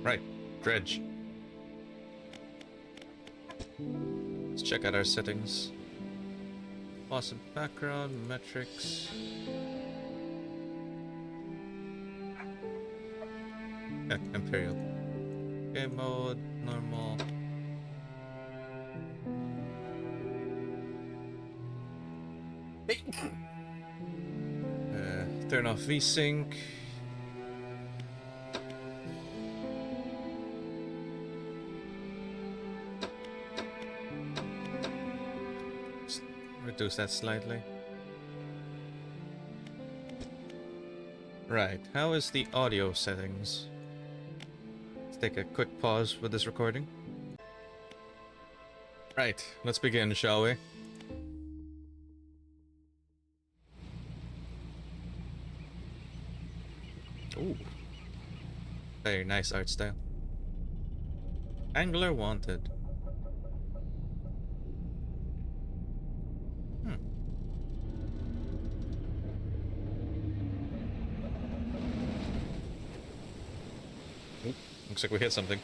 Right, Dredge. Let's check out our settings. Awesome background, metrics. Imperial. Game mode, normal. Turn off VSync. Just reduce that slightly. Right, how is the audio settings? Let's take a quick pause with this recording. Right, let's begin, shall we? Ooh. Very nice art style. Angler wanted. Oop, looks like we hit something.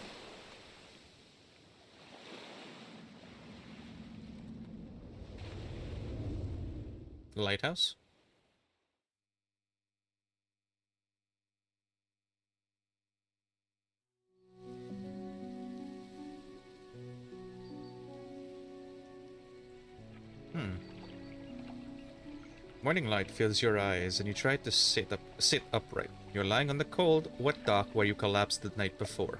Lighthouse? Morning light fills your eyes and you try to sit upright. You're lying on the cold, wet dock where you collapsed the night before.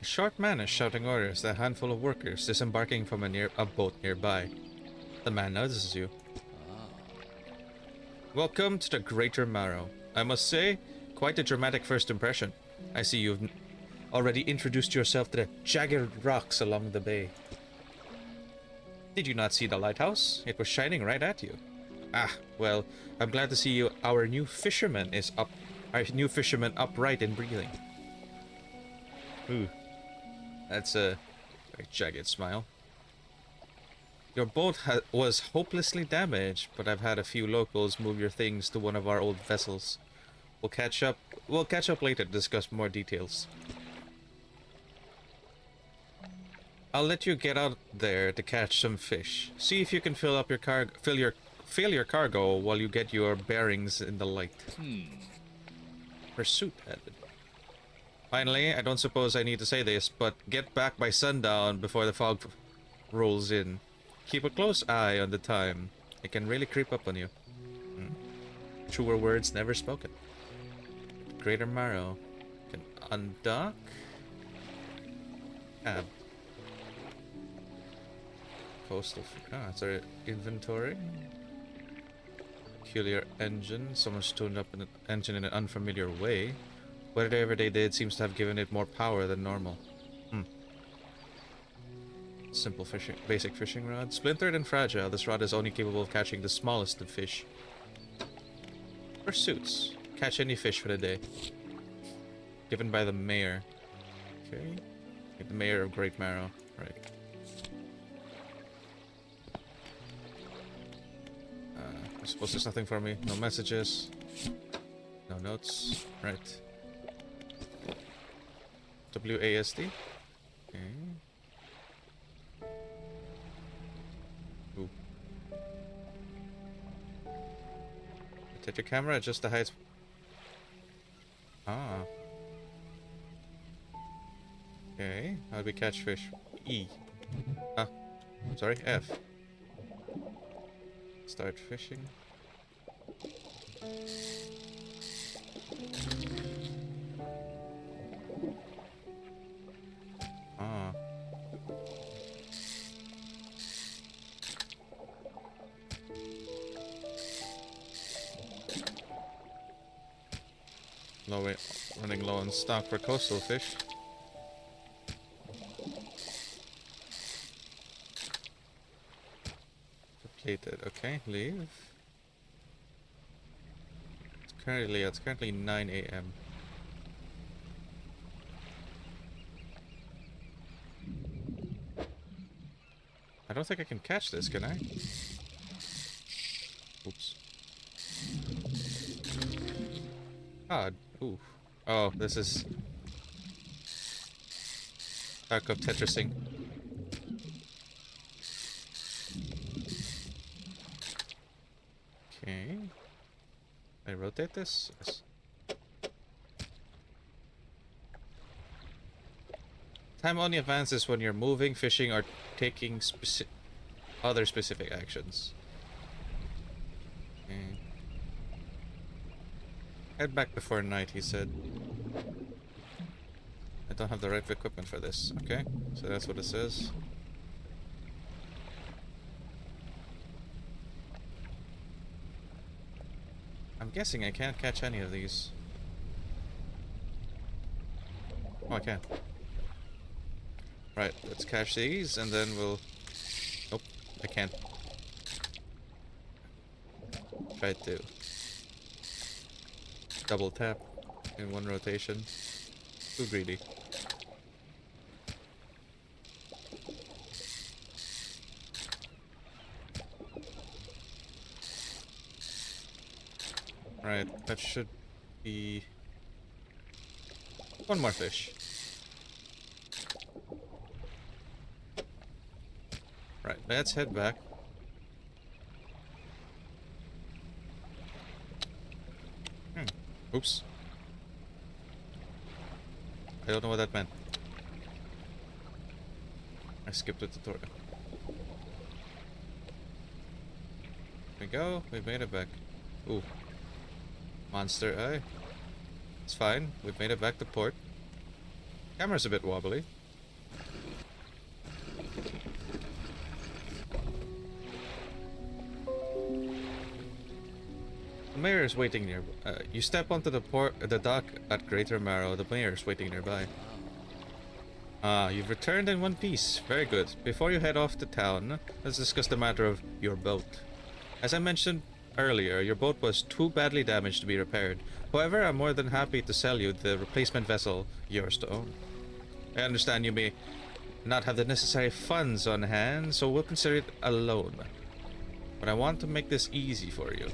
A short man is shouting orders to a handful of workers disembarking from a boat nearby. The man notices you. Welcome to the Greater Marrow. I must say, quite a dramatic first impression. I see you've already introduced yourself to the jagged rocks along the bay. Did you not see the lighthouse? It was shining right at you. Ah, well, I'm glad to see you. Our new fisherman upright and breathing. Ooh, that's a very jagged smile. Your boat was hopelessly damaged, but I've had a few locals move your things to one of our old vessels. We'll catch up later to discuss more details. I'll let you get out there to catch some fish. See if you can fill your cargo while you get your bearings in the light. Pursuit headed. Finally, I don't suppose I need to say this, but get back by sundown before the fog rolls in. Keep a close eye on the time. It can really creep up on you. Truer words never spoken. Greater Marrow. Can undock. Cab. Coastal. It's our inventory. Peculiar engine. Someone's tuned up an engine in an unfamiliar way. Whatever they did seems to have given it more power than normal. Simple fishing, basic fishing rod. Splintered and fragile, this rod is only capable of catching the smallest of fish. Pursuits. Catch any fish for the day. Given by the mayor. Okay. The mayor of Great Marrow. Right. I suppose there's nothing for me. No messages. No notes. Right. WASD. Okay. Ooh. Rotate your camera, adjust the height. Ah. Okay. How do we catch fish? E. Ah. Sorry, F. Start fishing. Ah. Running low on stock for coastal fish. Located. Okay, leave. It's currently 9 a.m. I don't think I can catch this, can I? Oops. Ah, ooh. Oh, this is back of Tetrising. Okay. I rotate this? Yes. Time only advances when you're moving, fishing, or taking other specific actions. Okay. Head back before night, he said. I don't have the right equipment for this. Okay, so that's what it says. I'm guessing I can't catch any of these. Oh, I can. Right, let's catch these, and then we'll... Nope, I can't. Try to double tap in one rotation. Too greedy. Right, that should be... one more fish. Right, let's head back. Oops. I don't know what that meant. I skipped the tutorial. There we go, we made it back. Ooh. Monster eye. It's fine, we've made it back to port. Camera's a bit wobbly. The mayor is waiting near. You step onto the dock at Greater Marrow. The mayor is waiting nearby. Ah, you've returned in one piece. Very good. Before you head off to town, let's discuss the matter of your boat. As I mentioned earlier, your boat was too badly damaged to be repaired. However, I'm more than happy to sell you the replacement vessel, yours to own. I understand you may not have the necessary funds on hand, so we'll consider it a loan. But I want to make this easy for you.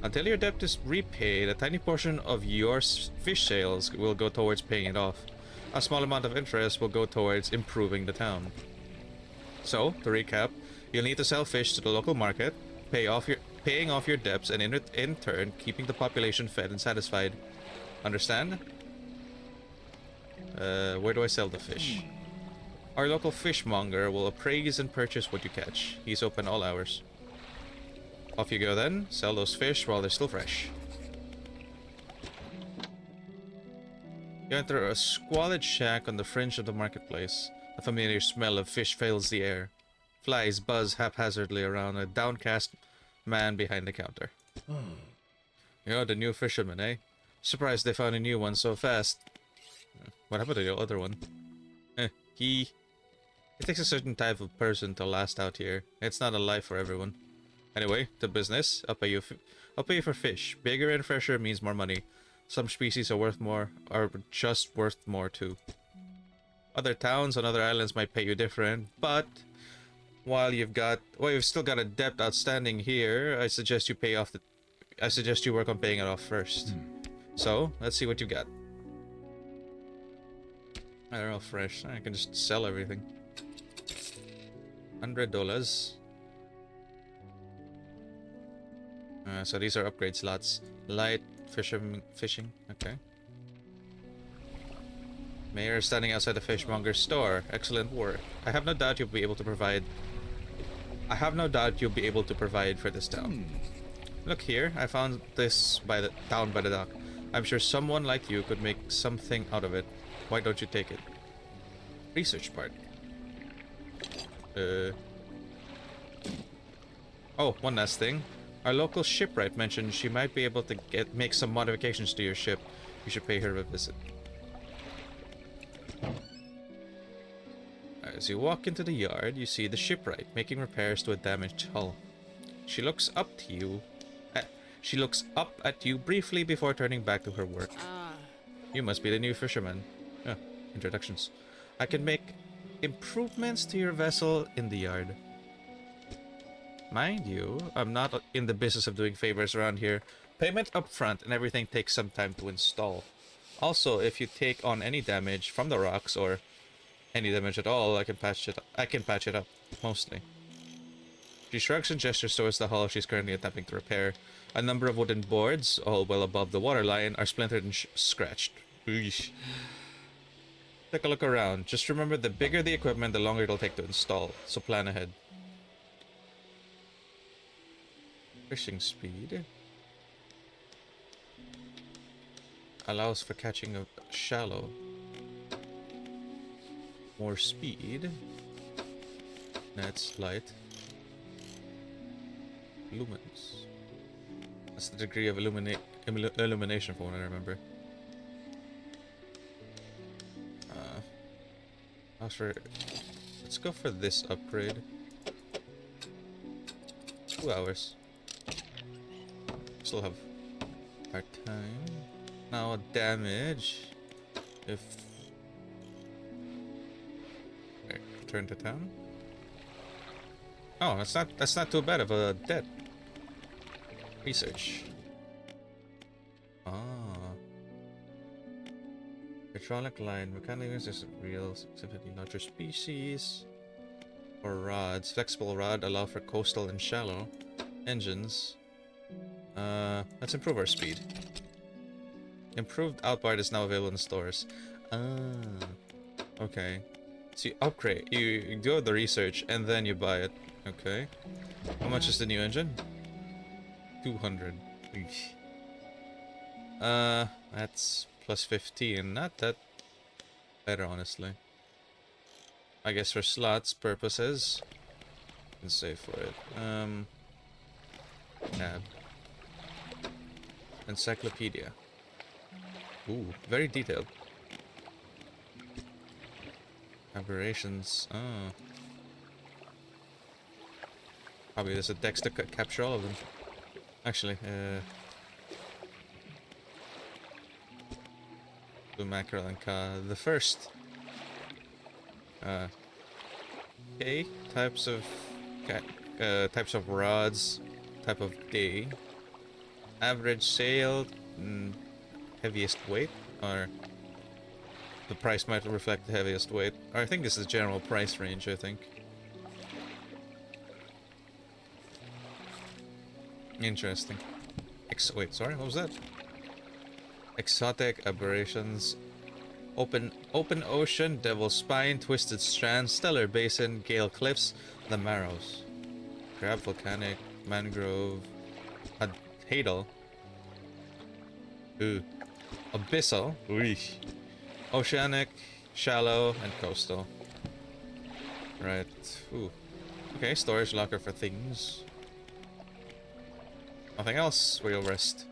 Until your debt is repaid, a tiny portion of your fish sales will go towards paying it off. A small amount of interest will go towards improving the town. So, to recap, you'll need to sell fish to the local market, paying off your debts, and in turn, keeping the population fed and satisfied. Understand? Where do I sell the fish? Our local fishmonger will appraise and purchase what you catch. He's open all hours. Off you go then. Sell those fish while they're still fresh. You enter a squalid shack on the fringe of the marketplace. A familiar smell of fish fills the air. Flies buzz haphazardly around a downcast man behind the counter. You're the new fisherman, eh? Surprised they found a new one so fast. What happened to the other one? It takes a certain type of person to last out here. It's not a life for everyone. Anyway, to business. I'll pay you for fish. Bigger and fresher means more money. Some species are just worth more too. Other towns on other islands might pay you different, but while you've still got a debt outstanding here, I suggest you work on paying it off first. So, let's see what you got. They're all fresh. I can just sell everything. $100. So these are upgrade slots. Light fishing. Okay. Mayor standing outside the fishmonger's store. Excellent work. I have no doubt you'll be able to provide for this town. Look here, I found this down by the dock. I'm sure someone like you could make something out of it. Why don't you take it? Research part. Oh, one last thing. Our local shipwright mentioned she might be able to make some modifications to your ship. You should pay her a visit. As you walk into the yard, you see the shipwright making repairs to a damaged hull. She looks up to you. She looks up at you briefly before turning back to her work. You must be the new fisherman. Ah, introductions. I can make improvements to your vessel in the yard. Mind you, I'm not in the business of doing favors around here. Payment up front and everything takes some time to install. Also, if you take on any damage from the rocks or any damage at all, I can patch it up, mostly. She shrugs and gestures towards the hull she's currently attempting to repair. A number of wooden boards, all well above the waterline, are splintered and scratched. Eesh. Take a look around. Just remember, the bigger the equipment, the longer it'll take to install, so plan ahead. Fishing speed. Allows for catching a shallow. More speed. Nets light. Lumens. That's the degree of illumination from what I remember. Let's go for this upgrade. 2 hours. Still have our time. Now damage. If return to town. Oh, that's not too bad of a debt. Research. Ah. Hydraulic line. Mechanical is real, significantly larger species. Or rods. Flexible rod allow for coastal and shallow. Engines. Let's improve our speed. Improved outboard is now available in stores. Okay. So you upgrade. You do the research and then you buy it. Okay. How much is the new engine? 200. Eesh. That's plus 15. Not that better, honestly. I guess for slots purposes. I can save for it. Tab. Encyclopedia. Ooh, very detailed. Aberrations. Oh. Probably there's a dex to capture all of them. Actually, blue mackerel and the first. Okay, types of rods, type of day, average sail, heaviest weight, or the price might reflect the heaviest weight. Or I think this is the general price range, I think. Interesting. Wait, sorry, what was that? Exotic aberrations. Open ocean, devil spine, twisted strand, stellar basin, gale cliffs, the marrows. Crab volcanic, mangrove, hadal. Ooh. Abyssal. Ooh. Oceanic, shallow, and coastal. Right. Ooh. Okay, storage locker for things. Nothing else. We'll rest.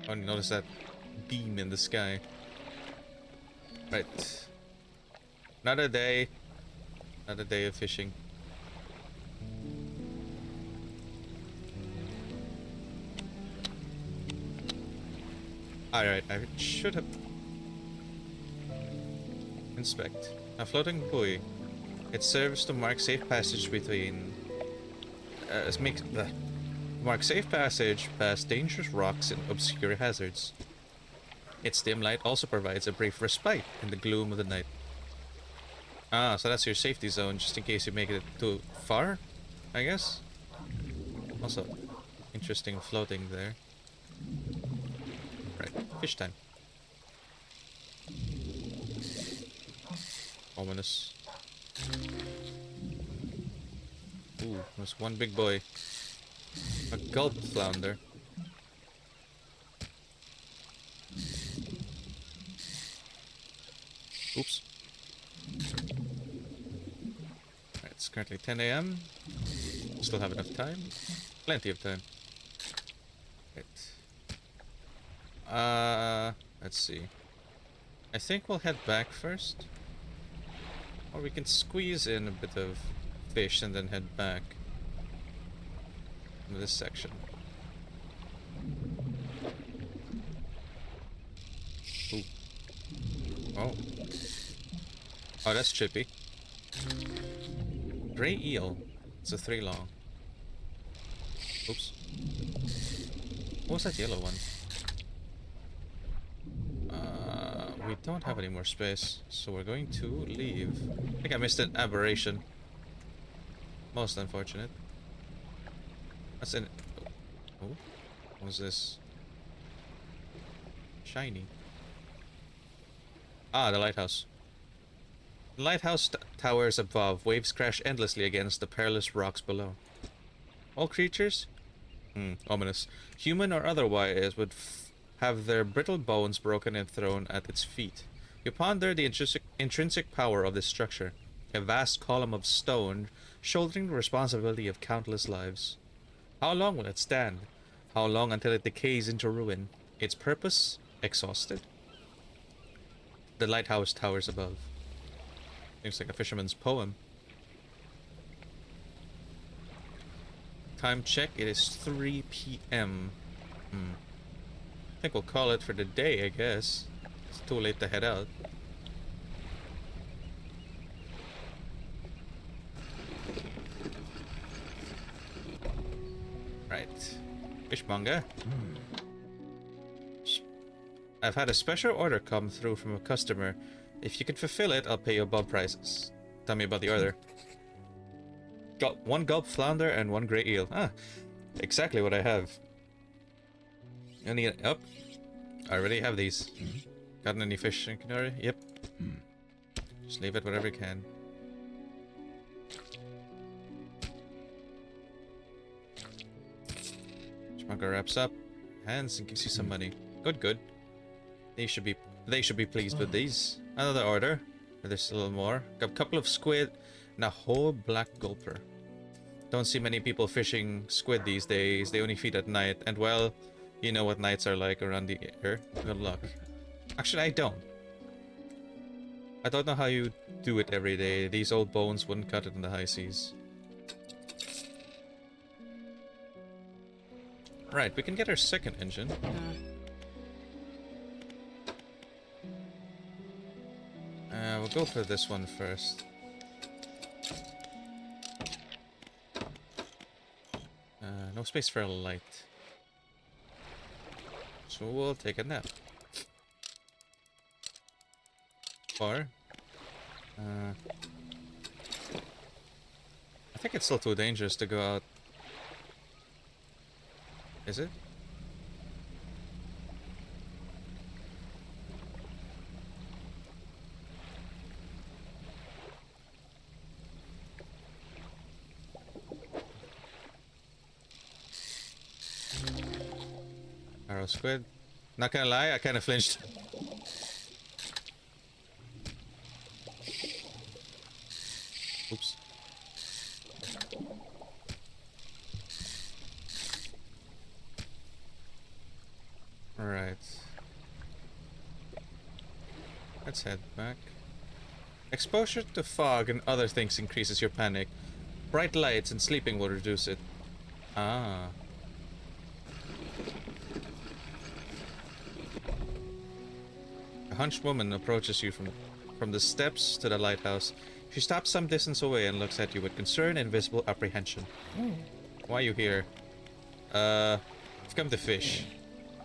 Oh, notice that beam in the sky. Right. Another day. Another day of fishing. Alright, I should have... Inspect. A floating buoy. It serves to mark safe passage between... mark safe passage past dangerous rocks and obscure hazards. Its dim light also provides a brief respite in the gloom of the night. Ah, so that's your safety zone, just in case you make it too far, I guess? Also, interesting floating there. Right, fish time. Ominous. Ooh, there's one big boy. A gulp flounder. Oops. Right, it's currently 10 a.m. Still have enough time. Plenty of time. Right. Let's see. I think we'll head back first. Or we can squeeze in a bit of fish and then head back to this section. Ooh. Oh. Oh, that's chippy. Gray eel. It's a 3 long. Oops. What was that yellow one? We don't have any more space, so we're going to leave. I think I missed an aberration. Most unfortunate. That's an... Oh, what was this? Shiny. Ah, the lighthouse. The lighthouse towers above. Waves crash endlessly against the perilous rocks below. All creatures? Ominous. Human or otherwise would have their brittle bones broken and thrown at its feet. You ponder the intrinsic power of this structure. A vast column of stone shouldering the responsibility of countless lives. How long will it stand? How long until it decays into ruin? Its purpose exhausted? The lighthouse towers above. Seems like a fisherman's poem. Time check, it is 3 p.m. I think we'll call it for the day, I guess. It's too late to head out. Right. Fishmonger. I've had a special order come through from a customer. If you can fulfill it, I'll pay you above prices. Tell me about the order. Got 1 gulp flounder and 1 gray eel. Ah, exactly what I have. I need it up. I already have these. Gotten any fish in Canary? Yep. Just leave it wherever you can. Schmucker wraps up. Hands and gives you some money. Good, good. They should be pleased with these. Another order. There's a little more. Got a couple of squid and a whole black gulper. Don't see many people fishing squid these days. They only feed at night. And well, you know what nights are like around the air. Good luck. Actually, I don't. I don't know how you do it every day. These old bones wouldn't cut it in the high seas. Right, we can get our second engine. We'll go for this one first. No space for a light. So we'll take a nap. Or... I think it's still too dangerous to go out. Is it? Arrow squid. Not gonna lie, I kinda flinched. Oops. Alright. Let's head back. Exposure to fog and other things increases your panic. Bright lights and sleeping will reduce it. Ah. A hunched woman approaches you from the steps to the lighthouse. She stops some distance away and looks at you with concern and visible apprehension. Why are you here? I've come to fish.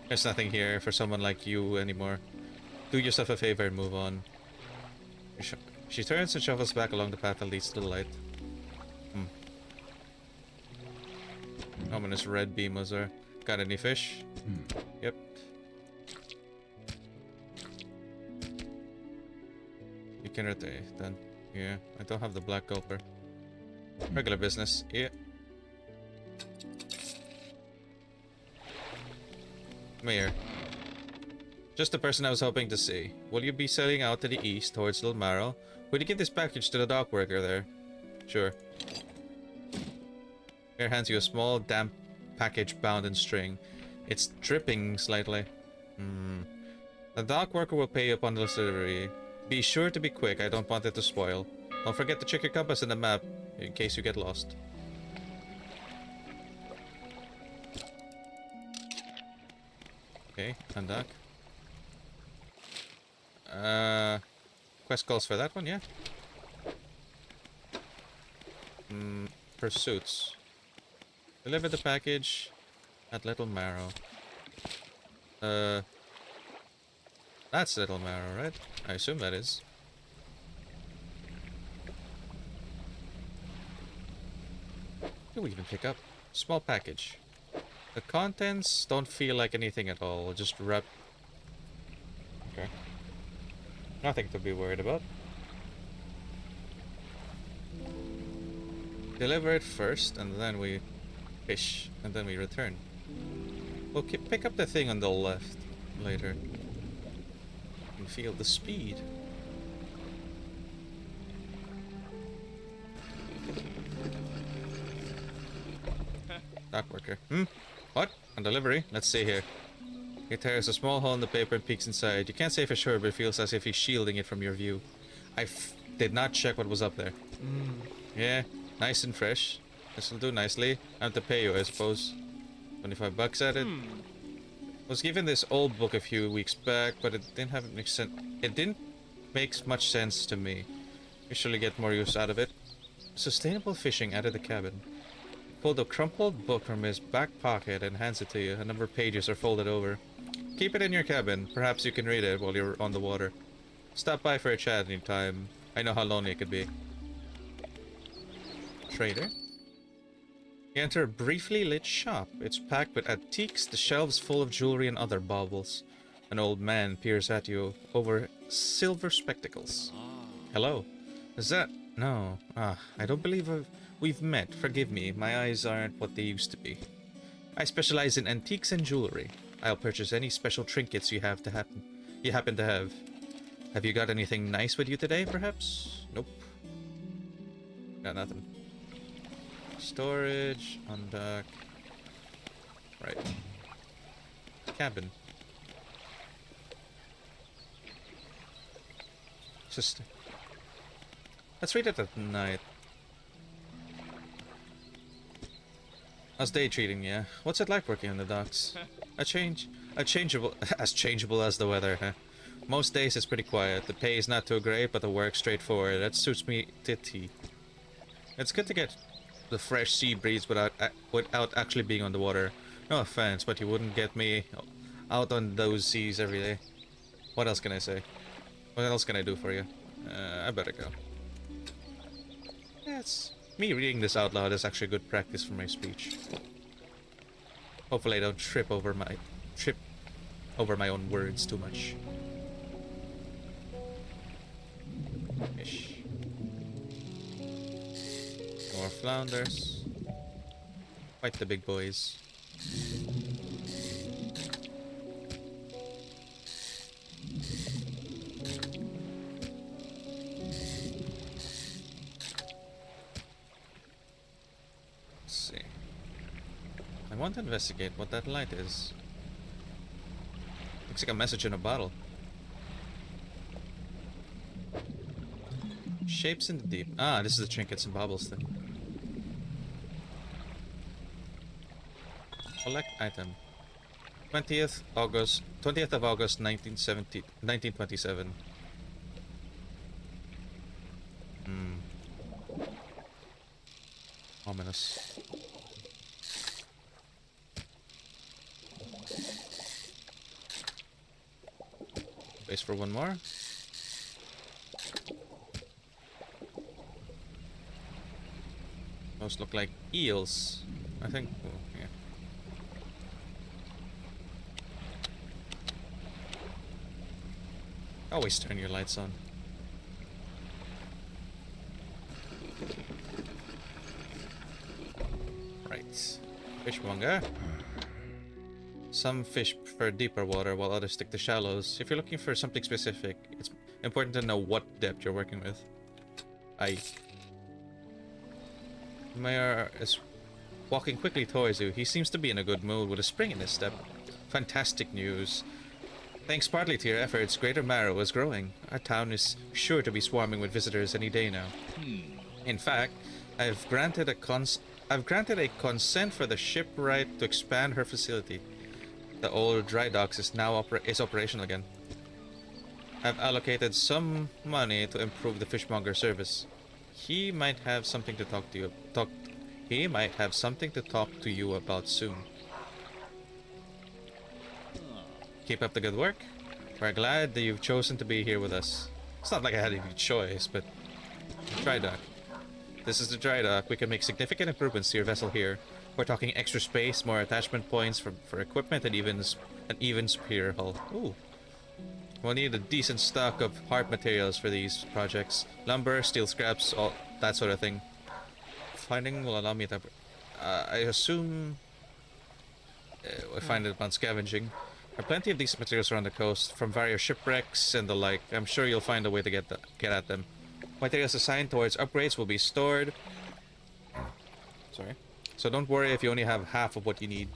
There's nothing here for someone like you anymore. Do yourself a favor and move on. She turns and shuffles back along the path that leads to the light. Ominous red beam was there. Got any fish? Yep. You can rotate then. Yeah, I don't have the black gulper. Regular business. Yeah. Come here. Just the person I was hoping to see. Will you be sailing out to the east towards Lilmarl? Will you give this package to the dock worker there? Sure. Here hands you a small, damp package bound in string. It's dripping slightly. The dock worker will pay you upon delivery. Be sure to be quick, I don't want it to spoil. Don't forget to check your compass in the map in case you get lost. Okay, undock. Quest calls for that one, yeah? Pursuits. Deliver the package at Little Marrow. That's Little Marrow, right? I assume that is. What do we even pick up? Small package. The contents don't feel like anything at all. Just wrap. Okay. Nothing to be worried about. Deliver it first, and then we fish, and then we return. Okay, pick up the thing on the left later. And feel the speed. Dock worker. What? On delivery? Let's see here. He tears a small hole in the paper and peeks inside. You can't say for sure, but it feels as if he's shielding it from your view. I did not check what was up there. Yeah, nice and fresh. This will do nicely. I have to pay you, I suppose. 25 bucks at it. Was given this old book a few weeks back, but it didn't have make sense. It didn't make much sense to me. Usually get more use out of it. Sustainable fishing out of the cabin. Pulled a crumpled book from his back pocket and hands it to you. A number of pages are folded over. Keep it in your cabin. Perhaps you can read it while you're on the water. Stop by for a chat anytime. I know how lonely it could be. Trader? You enter a briefly lit shop. It's packed with antiques, the shelves full of jewelry and other baubles. An old man peers at you over silver spectacles. Hello. Is that... No. I don't believe we've met. Forgive me. My eyes aren't what they used to be. I specialize in antiques and jewelry. I'll purchase any special trinkets you happen to have. Have you got anything nice with you today, perhaps? Nope. Got nothing. Storage, undock. Right. Cabin. Just... Let's read it at night. How's day treating you? What's it like working on the docks? As changeable as the weather, huh? Most days it's pretty quiet. The pay is not too great, but the work's straightforward. That suits me to tea. It's good to get the fresh sea breeze without actually being on the water. No offense, but you wouldn't get me out on those seas every day. What else can I say? What else can I do for you? I better go. Yes. Me reading this out loud is actually good practice for my speech. Hopefully I don't trip over my own words too much. Fish. More flounders. Fight the big boys. I want to investigate what that light is. Looks like a message in a bottle. Shapes in the deep. Ah, this is the trinkets and baubles thing. Collect item. 20th of August 1927. Ominous. Space for one more. Those look like eels, I think. Oh, yeah. Always turn your lights on. Right. Fishmonger. Some fish prefer deeper water while others stick to shallows. If you're looking for something specific, it's important to know what depth you're working with. Mayor is walking quickly towards you. He seems to be in a good mood with a spring in his step. Fantastic news. Thanks partly to your efforts, Greater Marrow is growing. Our town is sure to be swarming with visitors any day now. In fact, I've granted a consent for the shipwright to expand her facility. The old dry docks is now operational again. I've allocated some money to improve the fishmonger service. He might have something to talk to you He might have something to talk to you about soon. Keep up the good work. We're glad that you've chosen to be here with us. It's not like I had any choice, but dry dock. This is the dry dock. We can make significant improvements to your vessel here. We're talking extra space, more attachment points for equipment, and even an even superior hull. Ooh. We'll need a decent stock of hard materials for these projects. Lumber, steel scraps, all that sort of thing. Finding will allow me to... I assume... we find it upon scavenging. There are plenty of these materials around the coast, from various shipwrecks and the like. I'm sure you'll find a way to get at them. Materials assigned towards upgrades will be stored. Sorry. So don't worry if you only have half of what you need.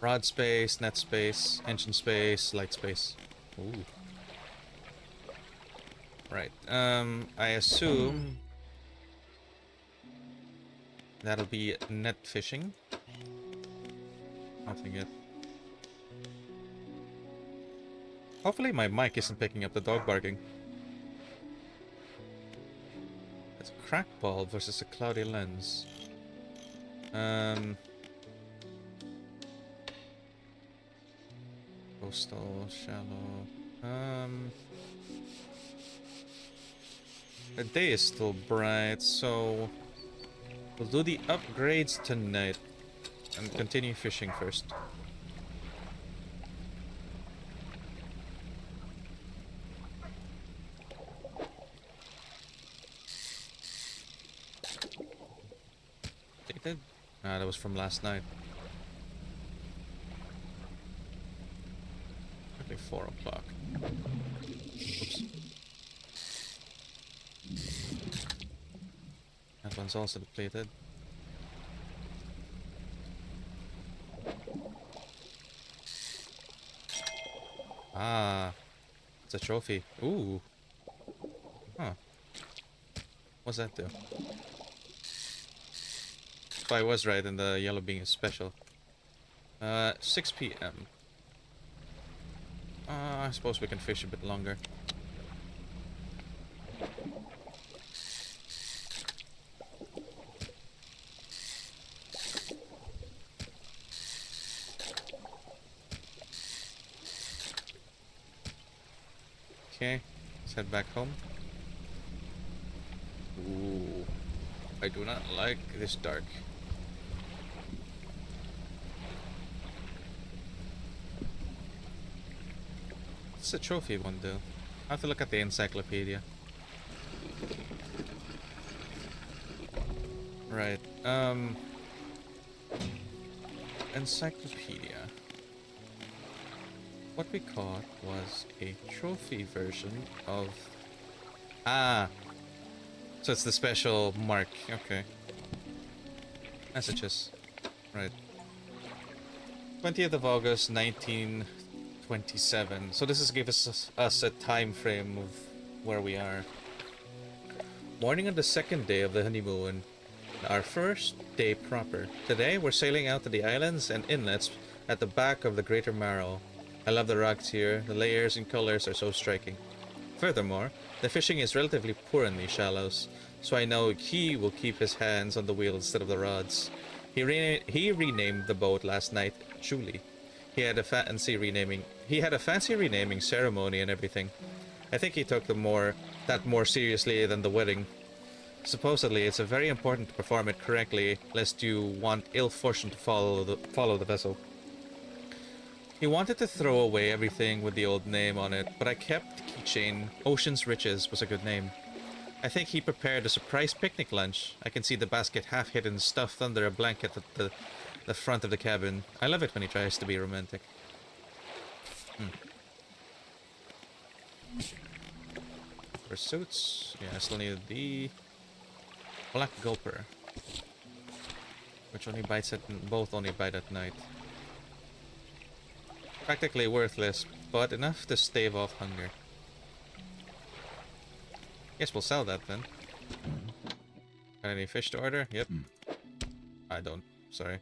Rod space, net space, engine space, light space. Ooh. Right. I assume that'll be net fishing. Nothing yet. Hopefully my mic isn't picking up the dog barking. It's a crack ball versus a cloudy lens. Coastal, shallow. The day is still bright, so we'll do the upgrades tonight and continue fishing first. Dated? Ah, that was from last night. Probably 4 o'clock. Oops. That one's also depleted. Ah, it's a trophy. Ooh. Huh. What's that do? So I was right in the yellow being special. 6 p.m. I suppose we can fish a bit longer. Okay, let's head back home. Ooh, I do not like this dark. What's the trophy one do? I have to look at the encyclopedia. Right, encyclopedia. What we caught was a trophy version of... Ah! So it's the special mark. Okay. Messages. Right. 20th of August, 1927. So this is gives us a time frame of where we are. Morning on the second day of the honeymoon. Our first day proper. Today we're sailing out to the islands and inlets at the back of the Greater Marrow. I love the rocks here. The layers and colors are so striking. Furthermore, the fishing is relatively poor in these shallows, so I know he will keep his hands on the wheel instead of the rods. He renamed the boat last night Julie. He had a fancy renaming ceremony and everything. I think he took that more seriously than the wedding. Supposedly, it's very important to perform it correctly, lest you want ill fortune to follow the vessel. He wanted to throw away everything with the old name on it, but I kept the keychain. Ocean's Riches was a good name. I think he prepared a surprise picnic lunch. I can see the basket half hidden, stuffed under a blanket at the front of the cabin. I love it when he tries to be romantic. Pursuits. Yeah, I still need the Black Gulper, which only bites both only bite at night. Practically worthless, but enough to stave off hunger. Guess we'll sell that then. Got any fish to order? Yep. I don't. Sorry.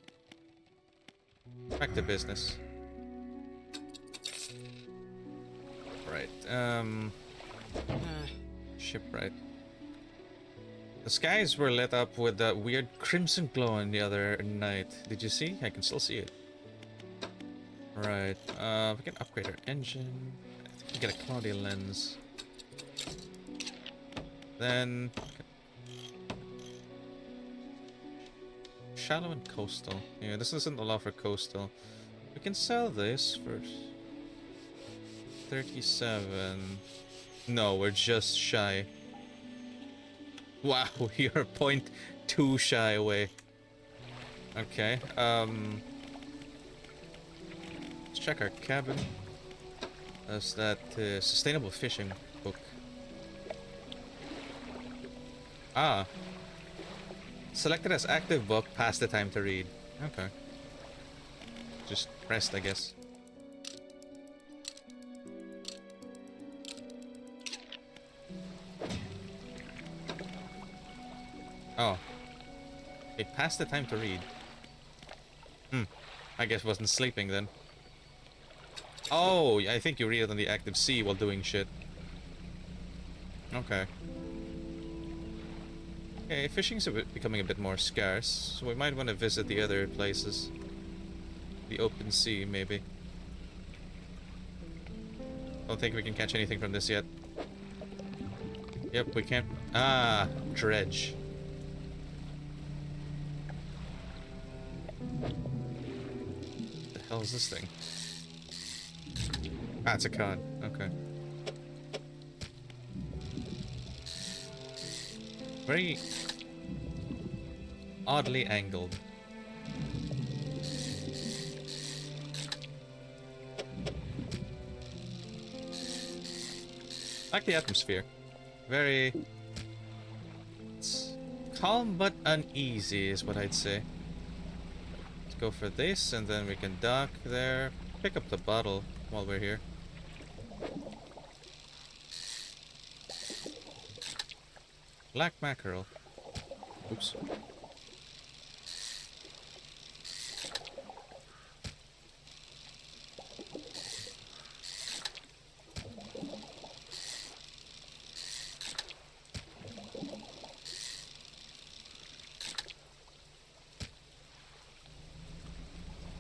Back to business. Right. Shipwright. The skies were lit up with that weird crimson glow on the other night. Did you see? I can still see it. Right. We can upgrade our engine. I think we get a cloudy lens. Then shallow and coastal. Yeah, this doesn't allow for coastal. We can sell this for 37. No, we're just shy. Wow, you're 0.2 shy away. Okay, let's check our cabin. That's that sustainable fishing book. Ah. Selected as active book, past the time to read. Okay. Just rest, I guess. Oh. It passed the time to read. I guess wasn't sleeping then. Oh, I think you read it on the active sea while doing shit. Okay. Okay, fishing's becoming a bit more scarce, so we might want to visit the other places. The open sea, maybe. Don't think we can catch anything from this yet. Yep, we can't. Ah, dredge. What the hell is this thing? Ah, it's a cod. Okay. Very oddly angled. I like the atmosphere. Very... It's calm but uneasy is what I'd say. Let's go for this and then we can dock there. Pick up the bottle while we're here. Black mackerel. Oops.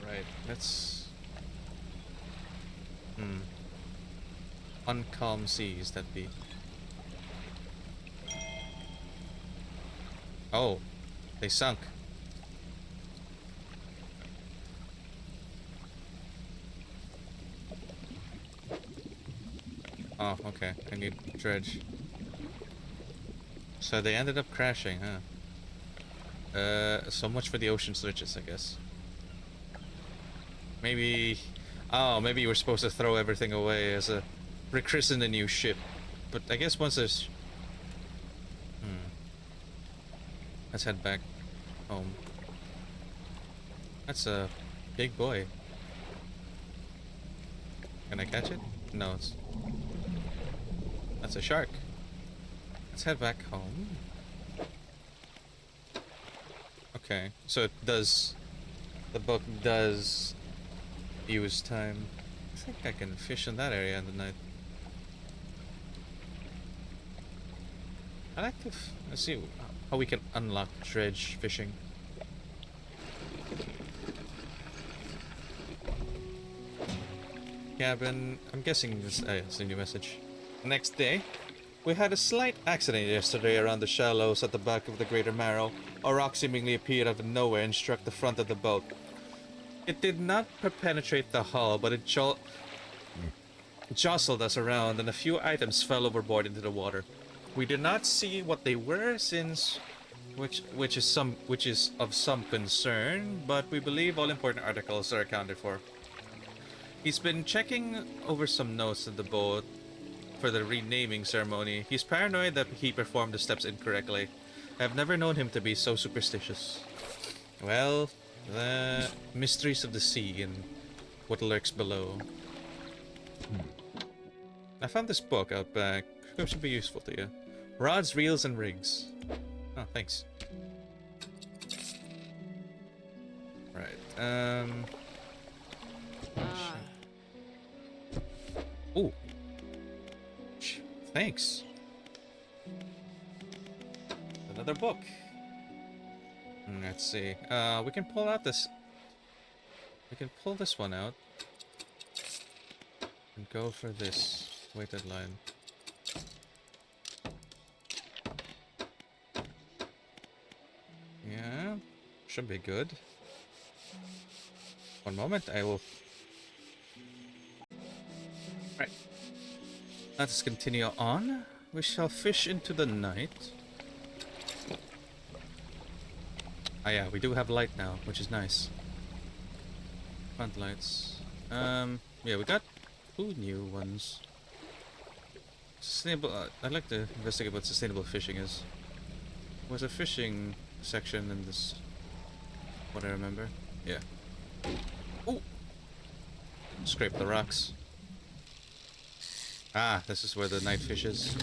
Right, let's... Uncalm seas, that be. Oh, they sunk. Oh, okay. I need dredge. So they ended up crashing, huh? So much for the ocean switches, I guess. Maybe... Oh, maybe you were supposed to throw everything away as a... rechristen a new ship. But I guess once there's... Let's head back home. That's a big boy. Can I catch it? No, it's... That's a shark. Let's head back home. Okay, so it does... The book does use time. I think I can fish in that area in the night. I like to... Let's see how we can unlock dredge fishing. Cabin... I'm guessing this... it's a new message. Next day, we had a slight accident yesterday around the shallows at the back of the Greater Marrow. A rock seemingly appeared out of nowhere and struck the front of the boat. It did not penetrate the hull, but it jostled us around and a few items fell overboard into the water. We did not see what they were since which is of some concern, but we believe all important articles are accounted for. He's been checking over some notes in the boat for the renaming ceremony. He's paranoid that he performed the steps incorrectly. I've never known him to be so superstitious. Well, the mysteries of the sea and what lurks below. I found this book out back. It should be useful to you. Rods, reels, and rigs. Oh, thanks. Right. Ooh. Thanks. Another book. Let's see. We can pull out this. We can pull this one out. And go for this weighted line. Yeah. Should be good. One moment, I will. Right. Let's continue on. We shall fish into the night. Ah yeah, we do have light now, which is nice. Front lights. Yeah, we got 2 new ones. Sustainable. I'd like to investigate what sustainable fishing is. Was a fishing section in this? What I remember. Yeah. Ooh. Scrape the rocks. Ah, this is where the night fish is.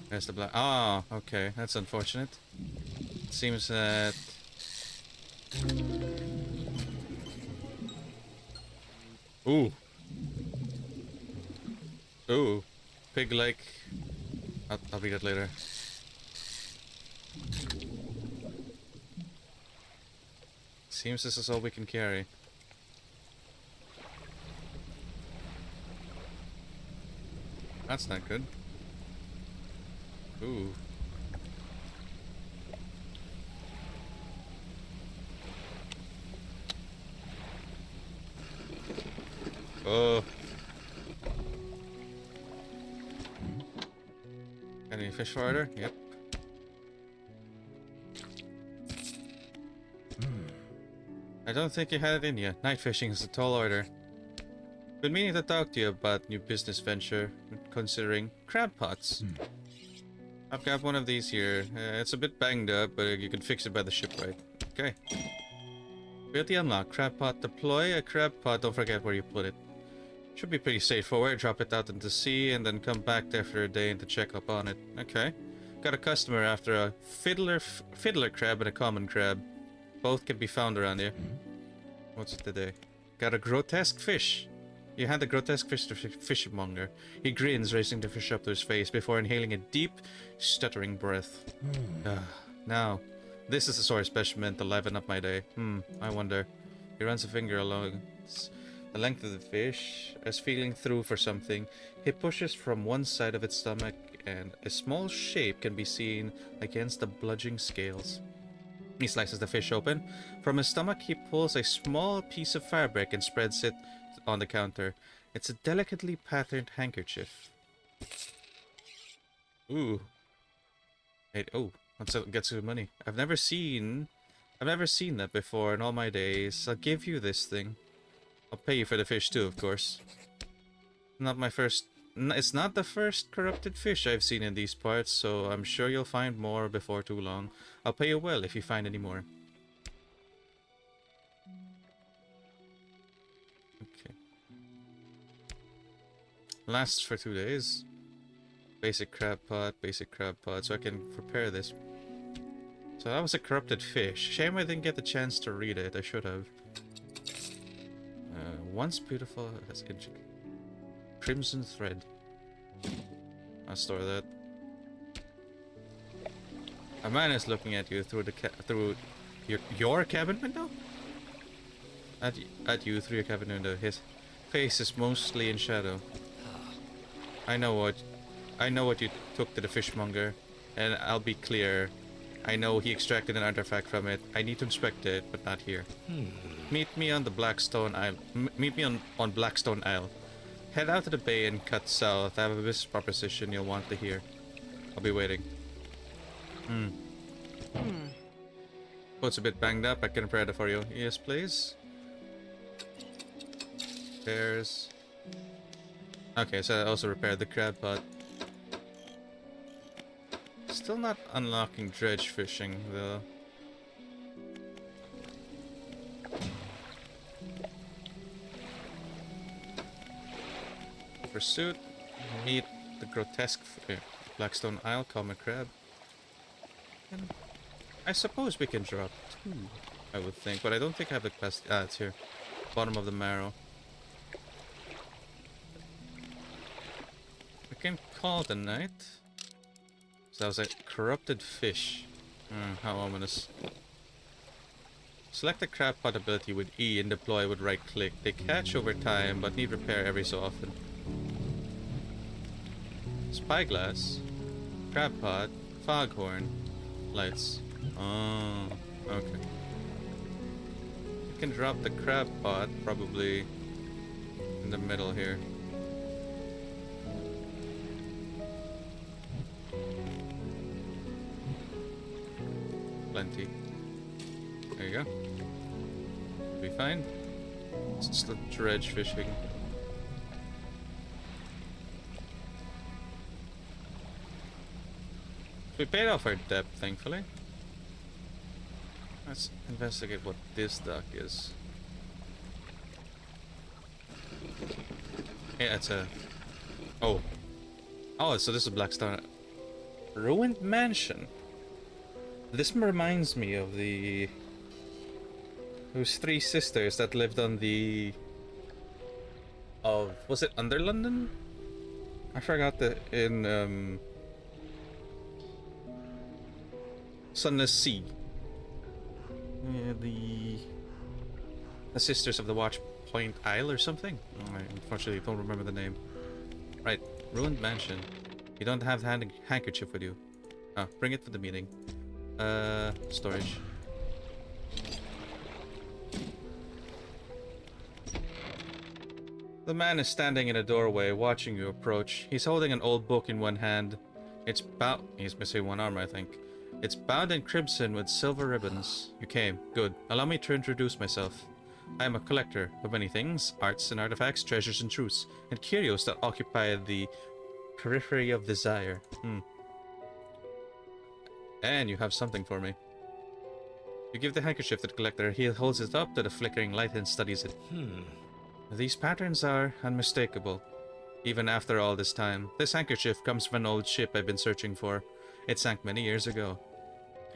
There's the black. Oh, okay. That's unfortunate. It seems that. Ooh. Ooh. Pig-like. I'll read it later. Seems this is all we can carry. That's not good. Ooh. Oh. Got any fish for order? Yep. I don't think you had it in you. Night fishing is a tall order. Been meaning to talk to you about new business venture, considering crab pots. I've got one of these here. It's a bit banged up, but you can fix it by the shipwright. Okay. Ability unlocked. Crab pot. Deploy a crab pot. Don't forget where you put it. Should be pretty straightforward. Drop it out into the sea and then come back after a day and to check up on it. Okay. Got a customer after a fiddler crab and a common crab. Both can be found around here. What's it today? Got a grotesque fish. You hand the grotesque fish to fishmonger. He grins, raising the fish up to his face before inhaling a deep, stuttering breath. Now, this is the sort of specimen to liven up my day. I wonder. He runs a finger along the length of the fish, as feeling through for something. He pushes from one side of its stomach, and a small shape can be seen against the bludging scales. He slices the fish open. From his stomach, he pulls a small piece of fabric and spreads it on the counter. It's a delicately patterned handkerchief. Ooh. Hey, oh, let's get some money. I've never seen that before in all my days. I'll give you this thing. I'll pay you for the fish too, of course. It's not the first corrupted fish I've seen in these parts, so I'm sure you'll find more before too long. I'll pay you well if you find any more. Okay. Lasts for 2 days. Basic crab pot, so I can prepare this. So that was a corrupted fish. Shame I didn't get the chance to read it. I should have. Once beautiful as crimson thread. I'll store that. A man is looking at you through your cabin window. At you through your cabin window. His face is mostly in shadow. I know what you took to the fishmonger, and I'll be clear. I know he extracted an artifact from it. I need to inspect it, but not here. Meet me on the Blackstone Isle. Meet me on Blackstone Isle. Head out to the bay and cut south. I have a business proposition you'll want to hear. I'll be waiting. Boat's a bit banged up. I can repair it for you. Yes, please. Repairs. Okay, so I also repaired the crab pot. Still not unlocking dredge fishing, though. pursuit. Meet the grotesque Blackstone Isle common crab. And I suppose we can drop 2, I would think, but I don't think I have the capacity. Ah, it's here. Bottom of the marrow. We can call it a night. So that was a corrupted fish. How ominous. Select the crab pot ability with E and deploy with right click. They catch over time but need repair every so often. Spyglass, crab pot, foghorn, lights. Oh, okay. You can drop the crab pot probably in the middle here. Plenty. There you go. Be fine. It's just the dredge fishing. We paid off our debt, thankfully. Let's investigate what this dock is. Yeah, it's a... Oh. Oh, so this is Blackstone. Ruined mansion. This reminds me of the... Those 3 sisters that lived on the... Of... Was it Under London? I forgot the... In, Sunless Sea. Yeah, the Sisters of the Watch Point Isle or something? I unfortunately don't remember the name. Right, ruined mansion. You don't have the handkerchief with you. Ah, bring it to the meeting. Storage. The man is standing in a doorway, watching you approach. He's holding an old book in one hand. It's bound... He's missing one arm, I think. It's bound in crimson with silver ribbons. You came. Good. Allow me to introduce myself. I am a collector of many things, arts and artifacts, treasures and truths, and curios that occupy the periphery of desire. And you have something for me. You give the handkerchief to the collector. He holds it up to the flickering light and studies it. These patterns are unmistakable. Even after all this time, this handkerchief comes from an old ship I've been searching for. It sank many years ago.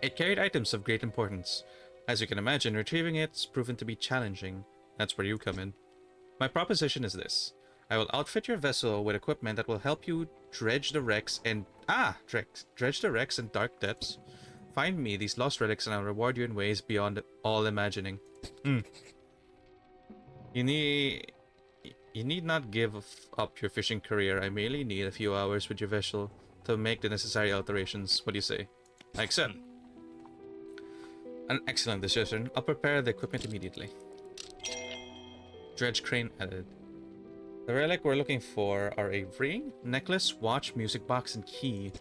It carried items of great importance. As you can imagine, retrieving it's proven to be challenging. That's where you come in. My proposition is this. I will outfit your vessel with equipment that will help you dredge the wrecks and... dredge the wrecks and dark depths. Find me these lost relics and I'll reward you in ways beyond all imagining. You need not give up your fishing career. I merely need a few hours with your vessel to make the necessary alterations. What do you say? I accept. An excellent decision. I'll prepare the equipment immediately. Dredge crane added. The relic we're looking for are a ring, necklace, watch, music box, and key.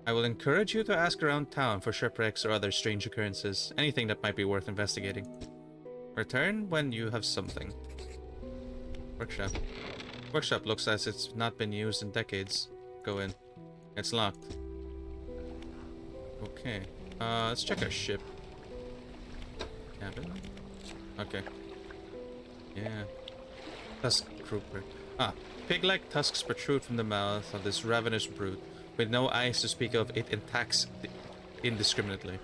I will encourage you to ask around town for shipwrecks or other strange occurrences, anything that might be worth investigating. Return when you have something. Workshop. Workshop looks as it's not been used in decades. Go in. It's locked. Okay. Let's check our ship. Cabin? Okay. Yeah. Tusk Trooper. Pig-like tusks protrude from the mouth of this ravenous brute. With no eyes to speak of, it attacks indiscriminately.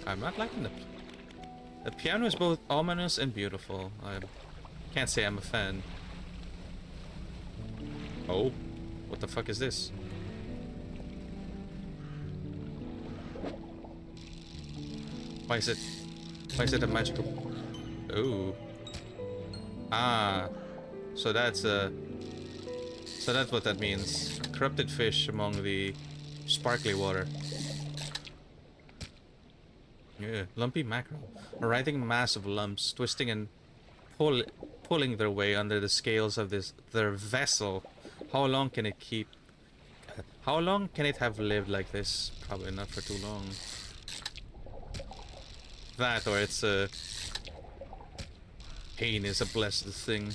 I'm not liking the piano is both ominous and beautiful. I can't say I'm a fan. Oh, what the fuck is this? Why is it a magical... Ooh. So that's what that means. Corrupted fish among the sparkly water. Yeah, lumpy mackerel. A writhing mass of lumps, twisting and pulling their way under the scales of their vessel. How long can it keep... How long can it have lived like this? Probably not for too long. That, or it's a... Pain is a blessed thing.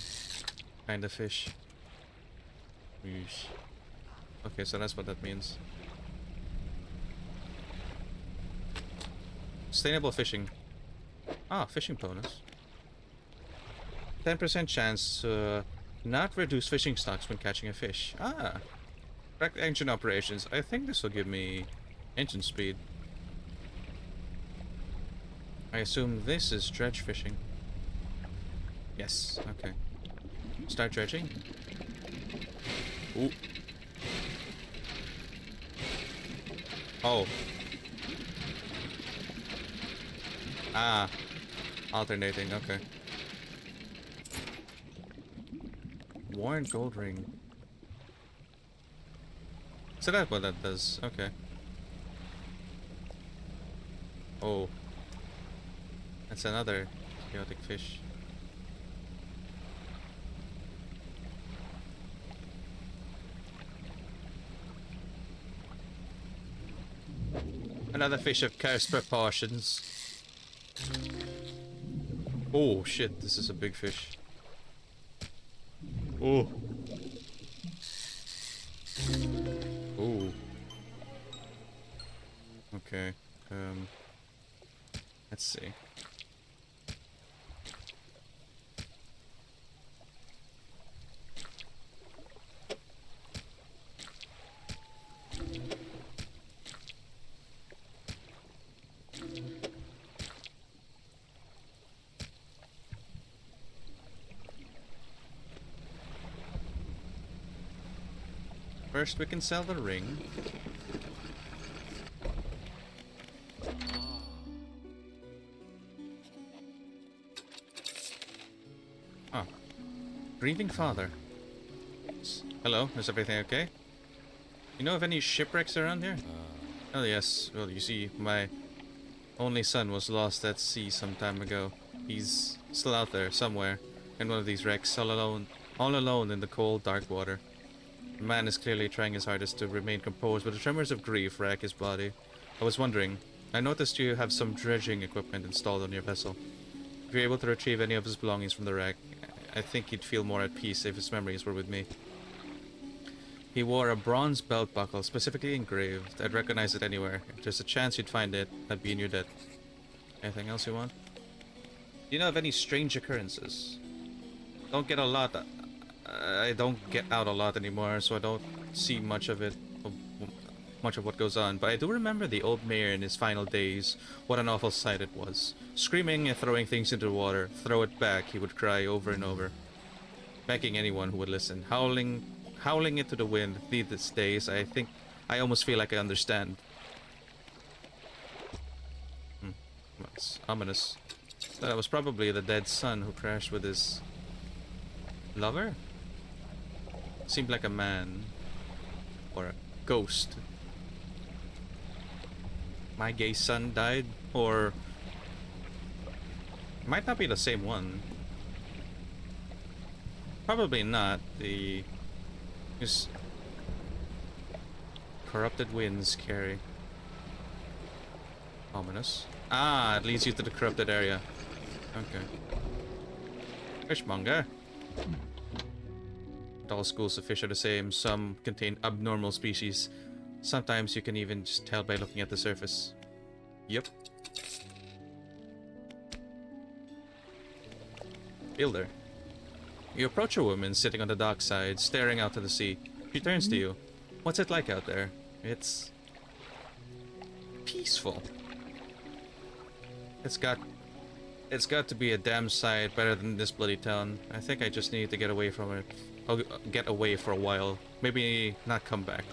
Kind of fish. Yeesh. Okay, so that's what that means. Sustainable fishing. Fishing bonus. 10% chance to not reduce fishing stocks when catching a fish. Ah, correct engine operations. I think this will give me engine speed. I assume this is dredge fishing. Yes, okay. Start dredging. Ooh. Oh. Ah. Alternating, okay. Worn gold ring. So that's what that does. Okay. Oh. That's another chaotic fish. Another fish of cursed proportions. Oh shit, this is a big fish. Oh. Oh. Okay. Let's see. First, we can sell the ring. Ah. Grieving father. Hello, is everything okay? You know of any shipwrecks around here? Oh yes, well you see, my only son was lost at sea some time ago. He's still out there, somewhere, in one of these wrecks, all alone in the cold, dark water. The man is clearly trying his hardest to remain composed, but the tremors of grief rack his body. I was wondering, I noticed you have some dredging equipment installed on your vessel. If you're able to retrieve any of his belongings from the wreck, I think he'd feel more at peace if his memories were with me. He wore a bronze belt buckle, specifically engraved. I'd recognize it anywhere. If there's a chance you'd find it, I'd be in your debt. Anything else you want? Do you know of any strange occurrences? Don't get a lot. I don't get out a lot anymore, so I don't see much of it, much of what goes on. But I do remember the old mayor in his final days. What an awful sight it was. Screaming and throwing things into the water. Throw it back, he would cry over and over. Begging anyone who would listen. Howling it to the wind. These days, I almost feel like I understand. That's ominous. That was probably the dead son who crashed with his lover? Seemed like a man. Or a ghost. My gay son died? Or... might not be the same one. Probably not. Just... corrupted winds carry. Ominous. Ah, it leads you to the corrupted area. Okay. Fishmonger. Not all schools of fish are the same. Some contain abnormal species. Sometimes you can even just tell by looking at the surface. Yep. Builder. You approach a woman sitting on the dockside, staring out to the sea. She turns to you. What's it like out there? It's... peaceful. It's got to be a damn sight better than this bloody town. I think I just need to get away from it. I'll get away for a while. Maybe not come back.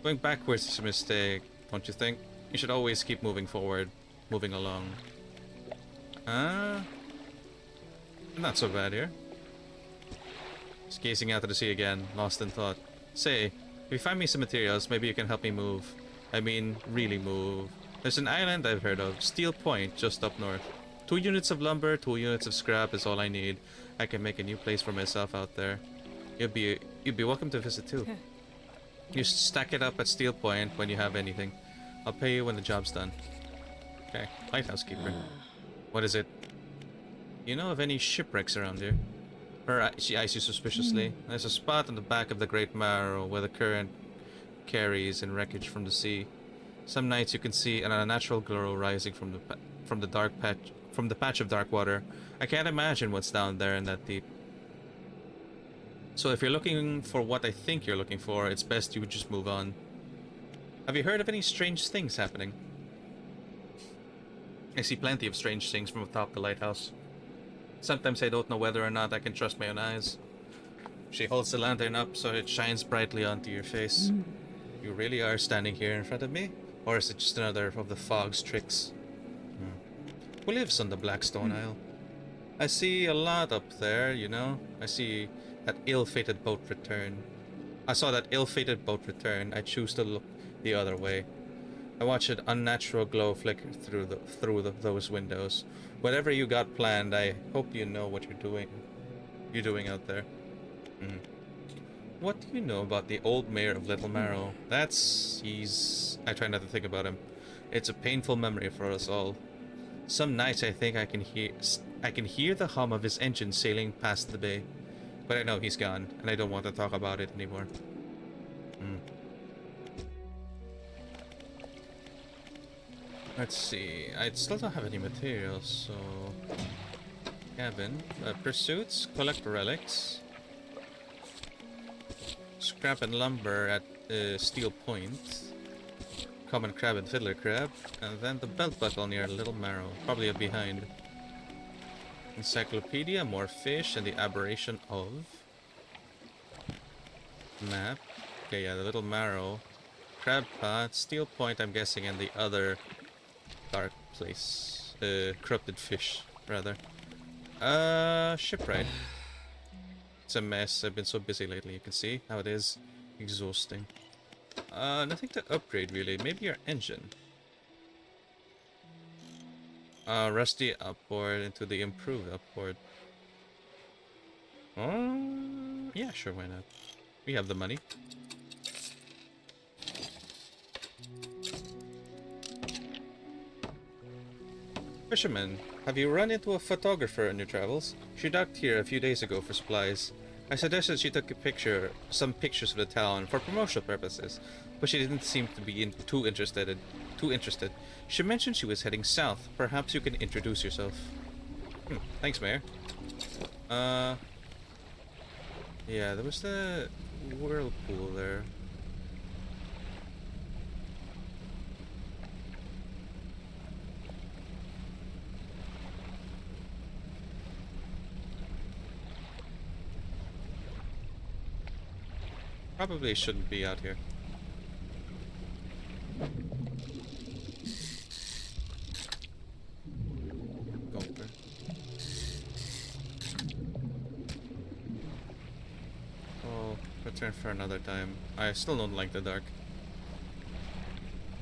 Going backwards is a mistake, don't you think? You should always keep moving forward. Moving along. Not so bad here. Just gazing out to the sea again, lost in thought. Say, if you find me some materials, maybe you can help me move. I mean, really move. There's an island I've heard of, Steel Point, just up north. 2 units of lumber, 2 units of scrap is all I need. I can make a new place for myself out there. You'd be welcome to visit too. You stack it up at Steel Point when you have anything. I'll pay you when the job's done. Okay, lighthouse keeper. What is it? You know of any shipwrecks around here? She eyes you suspiciously. There's a spot on the back of the Great Marrow where the current carries in wreckage from the sea. Some nights you can see an unnatural glow rising from the dark patch from the patch of dark water. I can't imagine what's down there in that deep. So if you're looking for what I think you're looking for, it's best you just move on. Have you heard of any strange things happening? I see plenty of strange things from atop the lighthouse. Sometimes I don't know whether or not I can trust my own eyes. She holds the lantern up so it shines brightly onto your face. You really are standing here in front of me? Or is it just another of the fog's tricks? Who lives on the Blackstone Isle? I see a lot up there, you know. I see that ill-fated boat return. I saw that ill-fated boat return. I choose to look the other way. I watch an unnatural glow flicker through those windows. Whatever you got planned, I hope you know what you're doing. You're doing out there. What do you know about the old mayor of Little Marrow? I try not to think about him. It's a painful memory for us all. Some nights I think I can hear the hum of his engine sailing past the bay. But I know he's gone, and I don't want to talk about it anymore. Let's see. I still don't have any materials, so... Cabin. Pursuits. Collect relics. Scrap and lumber at Steel Point. Common crab and fiddler crab. And then the belt buckle near Little Marrow. Probably up behind. Encyclopedia, more fish, and the aberration of... Map. Okay, yeah, the Little Marrow. Crab pot, Steel Point, I'm guessing, and the other dark place. Corrupted fish, rather. Shipwright. It's a mess. I've been so busy lately, you can see how it is. Exhausting. Nothing to upgrade, really. Maybe your engine. Rusty upboard into the improved upboard. Yeah, sure, why not? We have the money. Fisherman, have you run into a photographer in your travels? She docked here a few days ago for supplies. I suggested she took some pictures of the town for promotional purposes, but she didn't seem to be too interested. She mentioned she was heading south. Perhaps you can introduce yourself. Thanks, Mayor. Yeah, there was the whirlpool there. Probably shouldn't be out here. Gulper. Oh, return for another time. I still don't like the dark.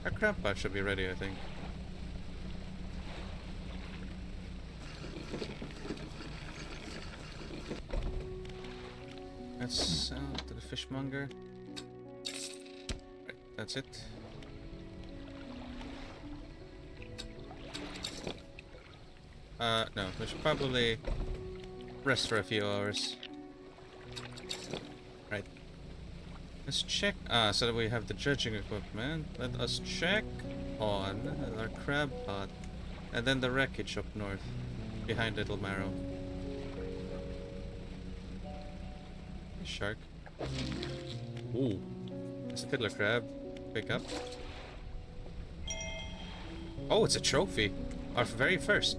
Our crab pot should be ready, I think. Let's to the fishmonger. Right, that's it. No, we should probably rest for a few hours. Right. Let's check. So that we have the dredging equipment. Let us check on our crab pot. And then the wreckage up north, behind Little Marrow. Shark. Ooh. It's a fiddler crab. Pick up. Oh, it's a trophy. Our very first.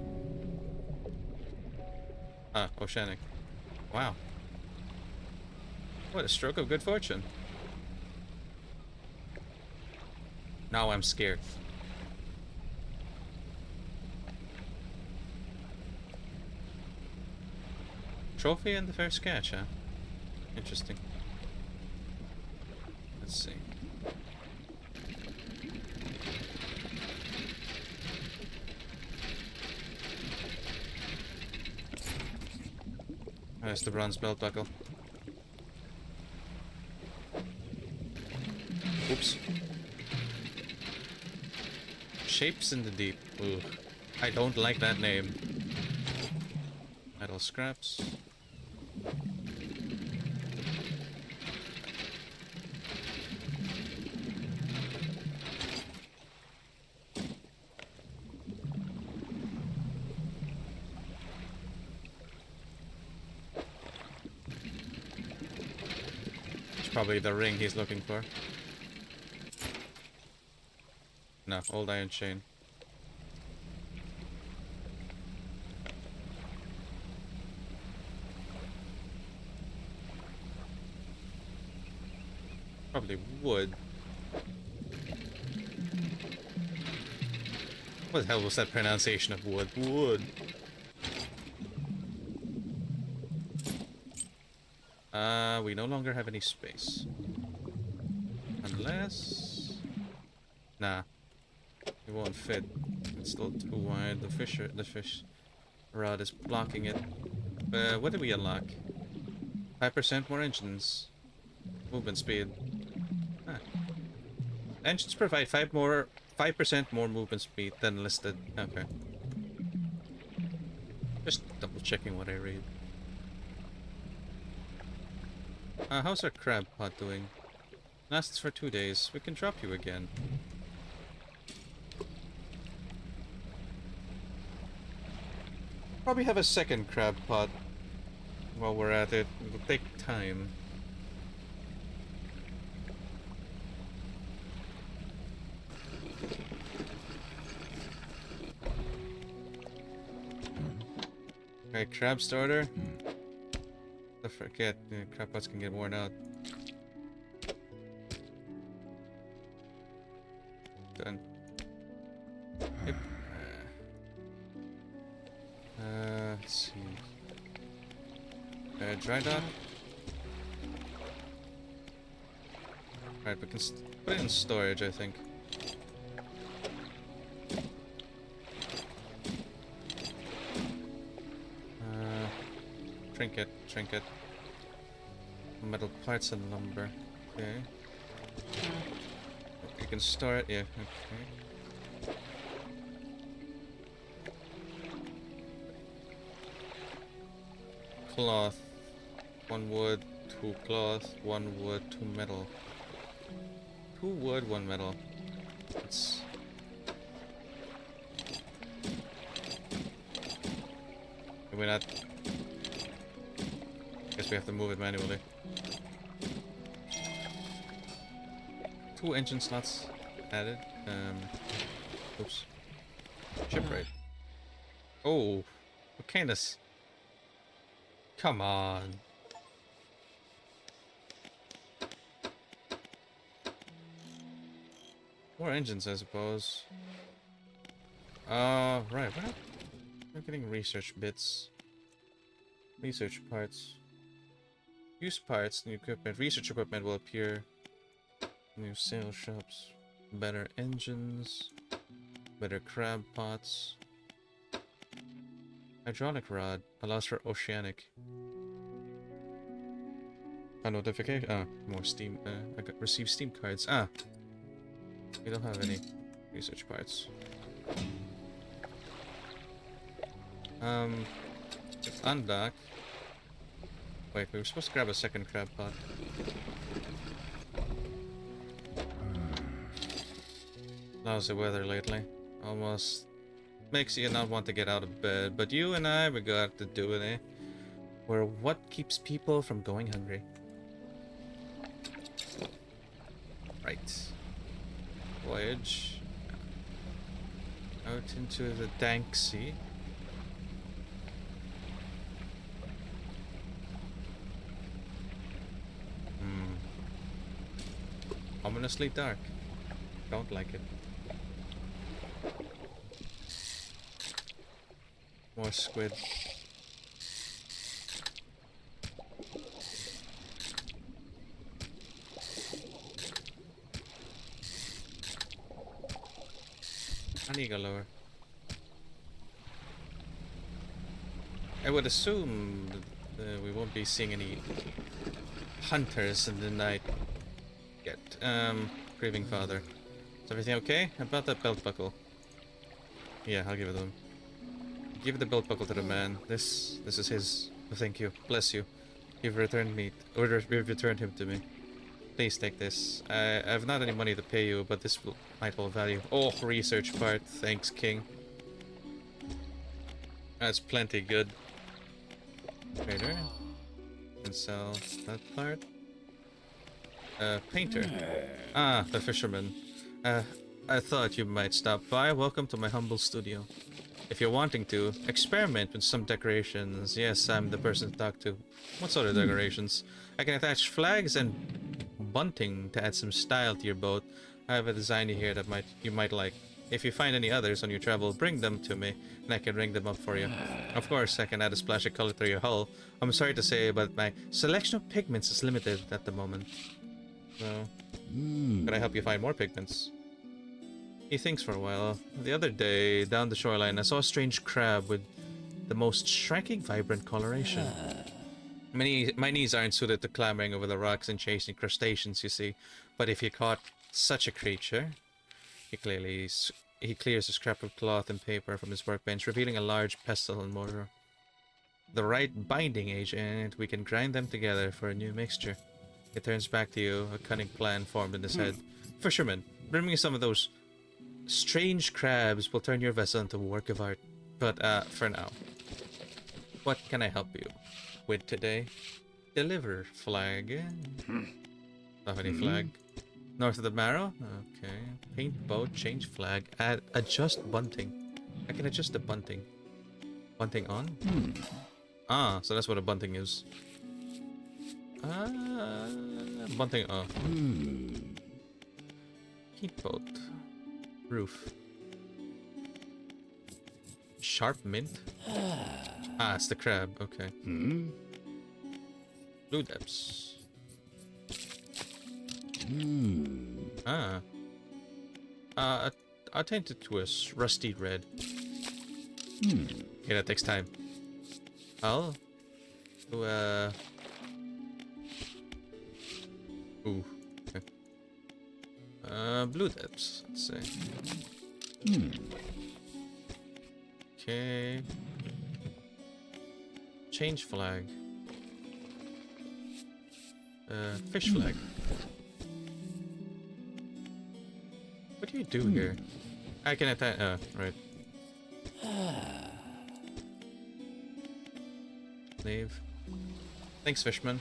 Oceanic. Wow. What a stroke of good fortune. Now I'm scared. Trophy and the first catch, huh? Interesting. Let's see. There's the bronze belt buckle. Oops. Shapes in the deep. Ooh. I don't like that name. Metal scraps. Probably the ring he's looking for. No, old iron chain. Probably wood. What the hell was that pronunciation of wood? Wood. We no longer have any space. Unless... Nah. It won't fit. It's still too wide. The fish rod is blocking it. What did we unlock? 5% more engines. Movement speed. Huh. Engines provide 5% more movement speed than listed. Okay. Just double checking what I read. How's our crab pot doing? Lasts for 2 days. We can drop you again. Probably have a second crab pot while we're at it. It'll take time. Okay, crab starter. Don't forget, crab pots can get worn out. Done. Yep. Let's see. Dry dock. Alright, we can put it in storage, I think. Trinket. Metal parts and lumber. Okay. You can store it, yeah, okay. Cloth. 1 wood, 2 cloth, 1 wood, 2 metal. 2 wood, 1 metal. Let's... Can we not... Guess we have to move it manually. 2 engine slots added. Oops. Shipwright. Oh, Volcanus. Come on. More engines, I suppose. Right. We're getting research bits. Research parts. Use parts, new equipment. Research equipment will appear. New sales shops. Better engines. Better crab pots. Hydraulic rod allows for oceanic. A notification. More steam. I got received steam cards. We don't have any research parts. Undock. Wait, we were supposed to grab a second crab pot. How's the weather lately? Almost makes you not want to get out of bed, but you and I, we got to do it, eh? We're what keeps people from going hungry. Right. Voyage. Out into the dank sea. Ominously dark. Don't like it. More squid. Honey galore. I would assume that we won't be seeing any hunters in the night yet. Grieving father. Is everything okay? About that belt buckle. Yeah, I'll give it to him. Give the belt buckle to the man. This is his. Oh, thank you. Bless you. You've returned me, or you've returned him to me. Please take this. I have not any money to pay you, but this might hold value. Oh, research part. Thanks, King. That's plenty good. Trader. Can sell that part. Painter. Ah, the fisherman. Uh, I thought you might stop by. Welcome to my humble studio. If you're wanting to, experiment with some decorations. Yes, I'm the person to talk to. What sort of decorations? I can attach flags and bunting to add some style to your boat. I have a design here that you might like. If you find any others on your travel, bring them to me, and I can ring them up for you. Of course, I can add a splash of color to your hull. I'm sorry to say, but my selection of pigments is limited at the moment. So, could I help you find more pigments? He thinks for a while. The other day, down the shoreline, I saw a strange crab with the most striking, vibrant coloration. My knees aren't suited to clambering over the rocks and chasing crustaceans, you see. But if you caught such a creature, he clears a scrap of cloth and paper from his workbench, revealing a large pestle and mortar. The right binding agent, we can grind them together for a new mixture. It turns back to you, a cunning plan formed in his head. Fisherman, bring me some of those strange crabs will turn your vessel into a work of art. But for now, what can I help you with today? Deliver flag. Not any flag. North of the Marrow? Okay. Paint boat, change flag, add adjust bunting. I can adjust the bunting. Bunting on? Ah, so that's what a bunting is. Bunting off. Paint boat. Roof. Sharp mint? Ah, it's the crab. Okay. Blue depths. Ah. I'll change it to a rusty red. Okay, that takes time. I'll do ooh. Okay. Blue depths, let's say. Okay. Change flag. Fish flag. What do you do here? I can attack. Right. Leave. Thanks, Fishman.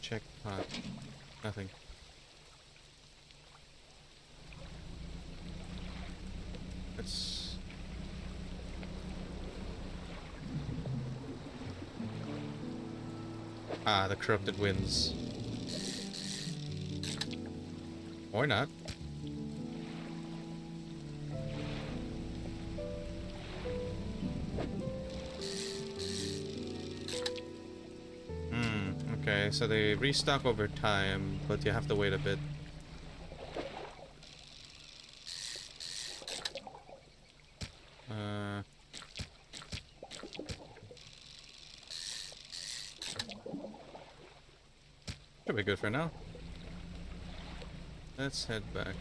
Check pot. Nothing. Let's... Ah, the corrupted winds. Or not. Okay, so they restock over time, but you have to wait a bit. Should be good for now. Let's head back.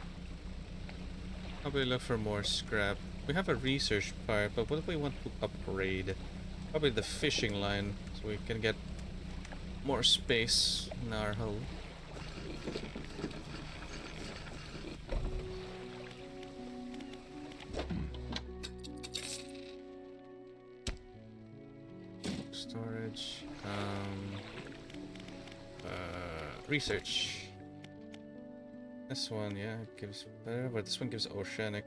Probably look for more scrap. We have a research part, but what if we want to upgrade? Probably the fishing line, so we can get more space in our hull. Storage. Research. This one, yeah, gives better, but this one gives oceanic.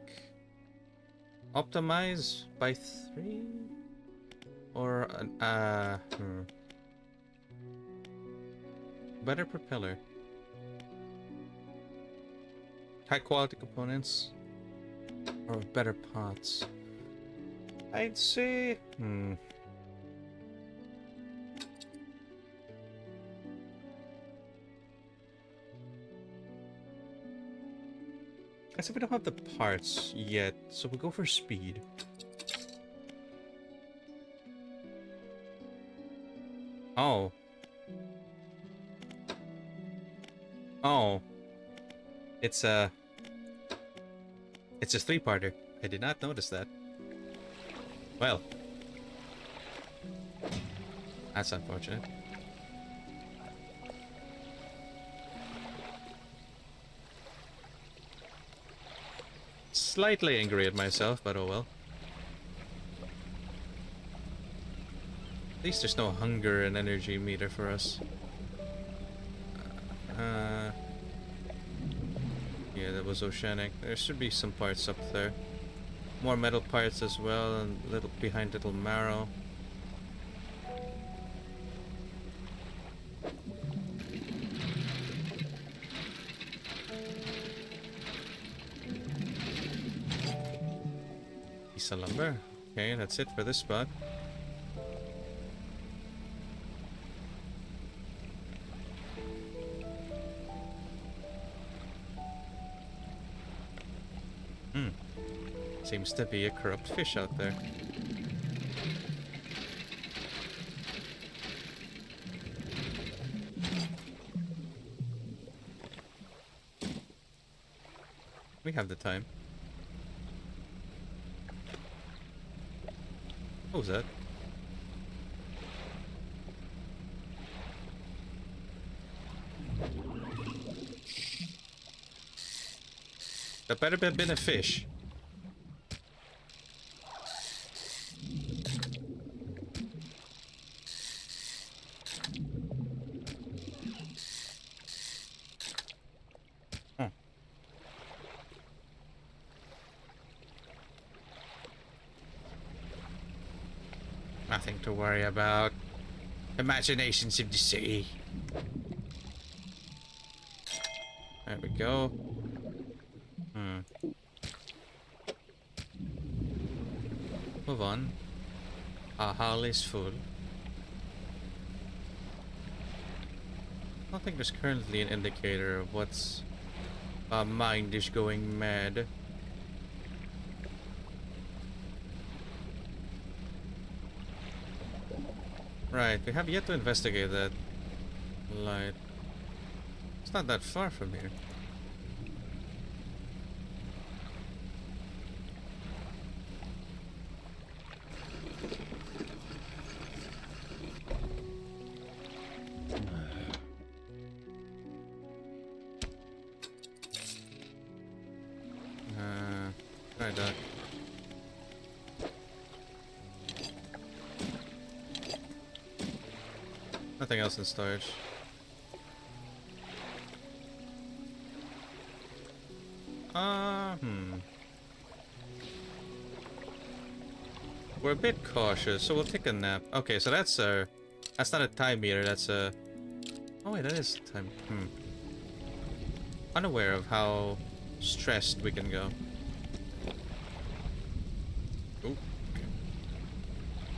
Optimize by 3? Or an, better propeller. High quality components. Or better pots. I'd say... I said we don't have the parts yet, so we'll go for speed. Oh. Oh. It's a 3-parter. I did not notice that. Well. That's unfortunate. Slightly angry at myself, but oh well. At least there's no hunger and energy meter for us. Yeah, that was oceanic. There should be some parts up there. More metal parts as well, and little behind little marrow. Piece of lumber. Okay, that's it for this spot. Seems to be a corrupt fish out there. We have the time. What was that? That better have been a fish. Nothing to worry about. Imaginations of the sea. There we go. Move on. Our hull is full. I don't think there's currently an indicator of what's our mind is going mad. Right, we have yet to investigate that light. It's not that far from here. Try that. Nothing else in storage. We're a bit cautious, so we'll take a nap. Okay, so that's not a time meter, that's a... Oh wait, that is time. Unaware of how stressed we can go. Ooh. Okay.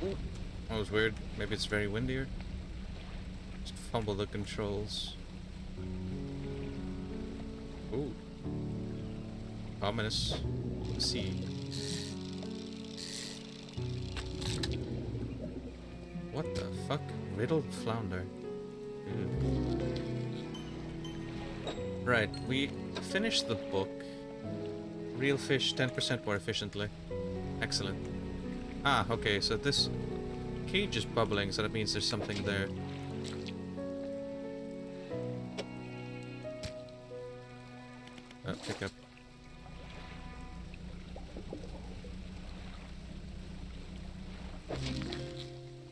Ooh. That was weird. Maybe it's very windy here. Just fumble the controls. Ooh. Ominous. Let's see. What the fuck? Riddled flounder. Dude. Right, we finished the book. Real fish 10% more efficiently. Excellent. Ah, okay, so this cage is bubbling, so that means there's something there. Pick up.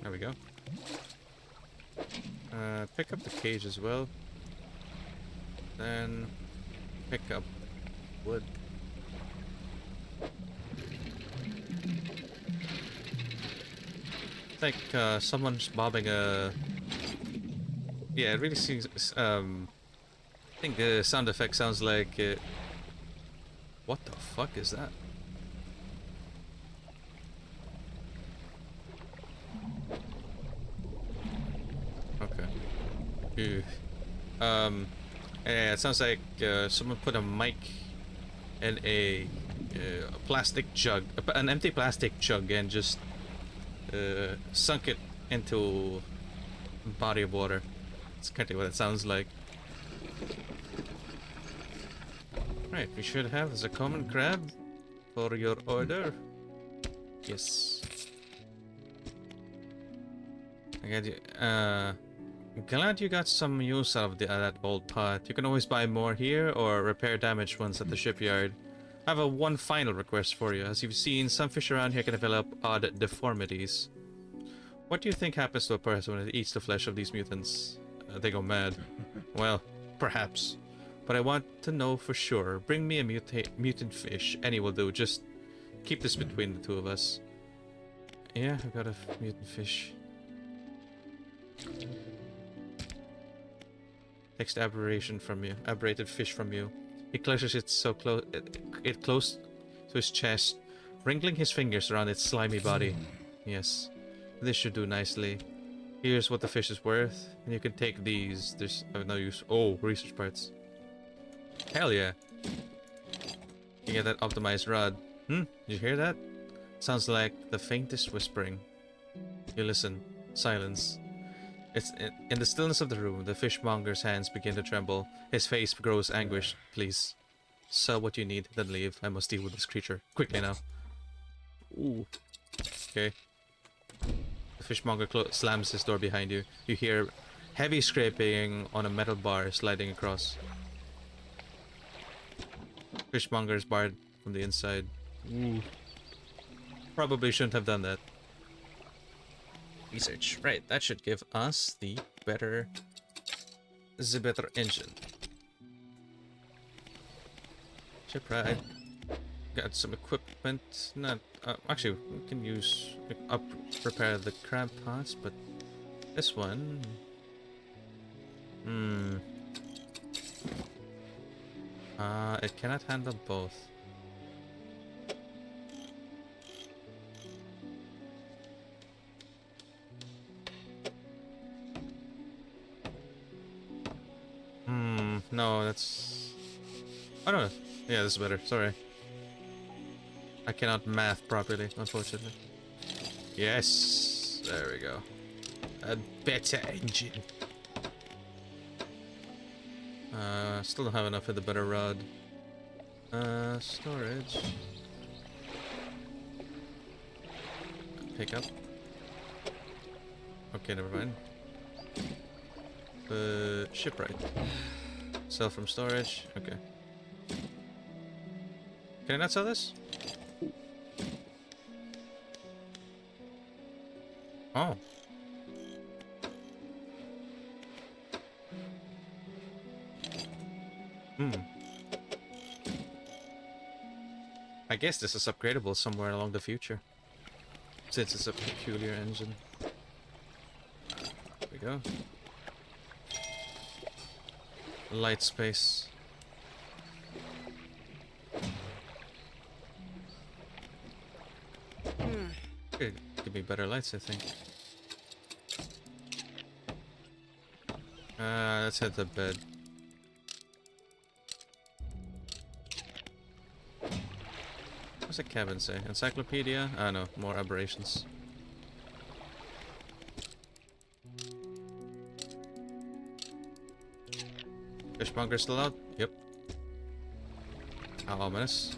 There we go. Pick up the cage as well. Then pick up wood. It's like someone's bobbing a... Yeah, it really seems... I think the sound effect sounds like... What the fuck is that? Okay. Ew. Yeah, it sounds like someone put a mic in a plastic jug, an empty plastic jug, and just sunk it into a body of water. That's kind of what it sounds like. Right, we should have as a common crab for your order. Yes. I got you. I'm glad you got some use out of that old pot. You can always buy more here or repair damaged ones at the shipyard. I have one final request for you. As you've seen, some fish around here can develop odd deformities. What do you think happens to a person when it eats the flesh of these mutants? They go mad. Well, perhaps. But I want to know for sure. Bring me a mutant fish. Any will do. Just keep this between the two of us. Yeah, I got a mutant fish. Takes the aberrated fish from you. He clutches it so close, it close to his chest, wrinkling his fingers around its slimy body. Yes, this should do nicely. Here's what the fish is worth, and you can take these. There's no use. Oh, research parts. Hell yeah! You get that optimized rod. Did you hear that? Sounds like the faintest whispering. You listen. Silence. It's in the stillness of the room. The fishmonger's hands begin to tremble. His face grows anguished. Please, sell what you need, then leave. I must deal with this creature quickly now. Ooh. Okay. The fishmonger slams his door behind you. You hear heavy scraping on a metal bar sliding across. Fishmonger is barred from the inside. Ooh. Probably shouldn't have done that. Research. Right, that should give us the better engine. Shipwright. Got some equipment. Not actually, we can use repair the crab pots, but this one. It cannot handle both. No, that's... Oh, no. Yeah, this is better. Sorry. I cannot math properly, unfortunately. Yes! There we go. A better engine. Still don't have enough for the better rod. Storage. Pick up. Okay, never mind. Shipwright. Sell from storage. Okay. Can I not sell this? Oh. I guess this is upgradable somewhere along the future. Since it's a peculiar engine. There we go. Light space. Could give me better lights, I think. Let's head to bed. What's the cabin say? Encyclopedia? Ah, no, more aberrations. Fishmonger still out? Yep. How ominous.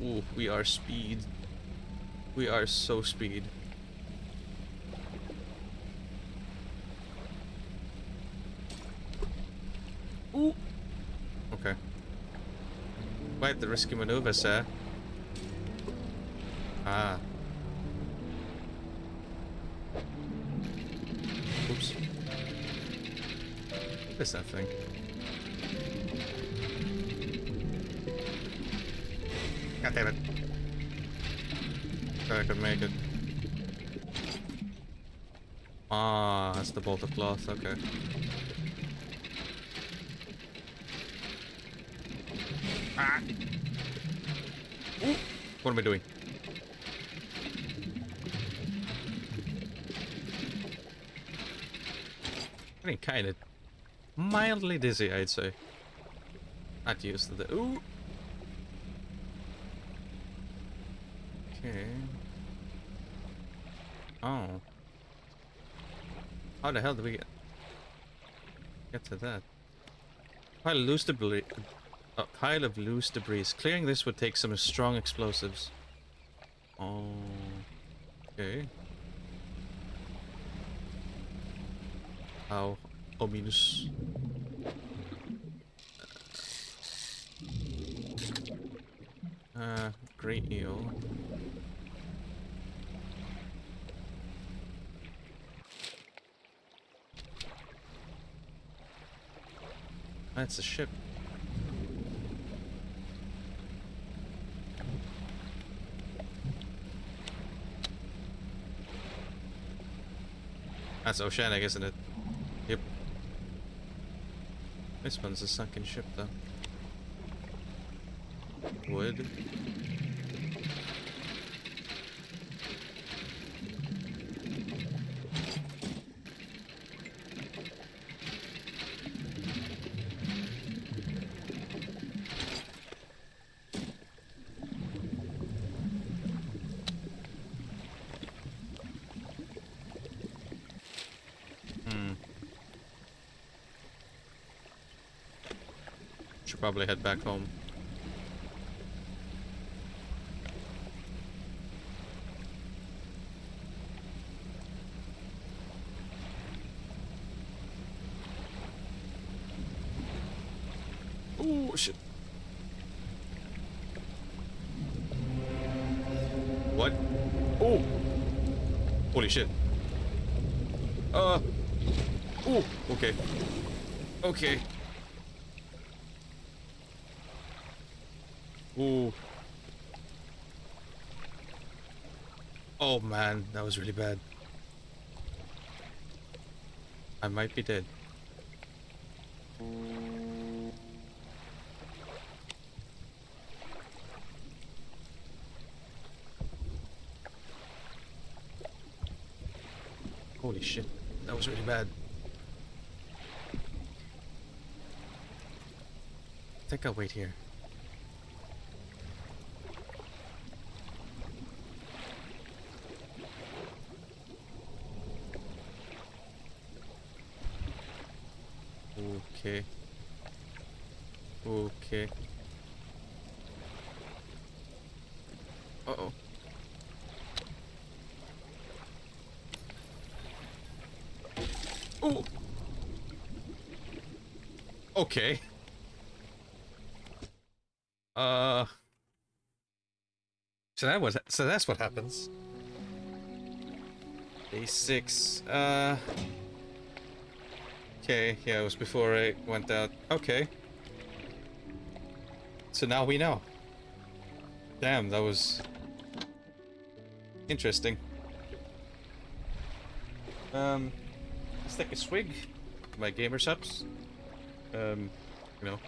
Ooh, we are speed. We are so speed. Ooh. Okay. Quite the risky maneuver, sir. Ah. Oops. What is that thing? God damn it. Thought I could make it. Ah, that's the bolt of cloth, okay. Ah! Ooh. What am I doing? Getting kind of mildly dizzy, I'd say. Not used to the... Ooh! Okay. Oh. How the hell did we get to that? Pile of loose debris. A pile of loose debris. Clearing this would take some strong explosives. Oh. Okay. How ominous. Green eel. That's a ship. That's oceanic, isn't it? Yep. This one's a sunken ship, though. Wood. Should probably head back home. Oh shit. What? Oh! Holy shit. Oh, okay. Okay. Ooh. Oh man, that was really bad. I might be dead. Holy shit, that was really bad. I think I'll wait here. Okay. Okay. Uh-oh. Oh! Okay. So that's what happens. Day 6. Okay, yeah, it was before I went out. Okay. So now we know. Damn, that was interesting. Let's take a swig. My gamer subs. You know,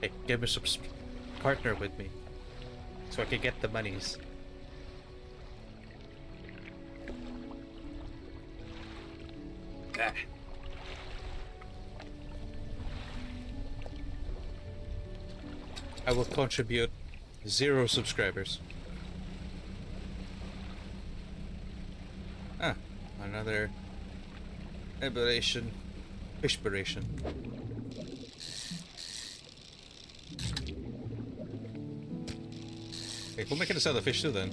hey, gamer subs partner with me, so I can get the monies. Ah. I will contribute 0 subscribers. Ah, another aberration, fishberation. Hey, we'll make it a sell the fish too then.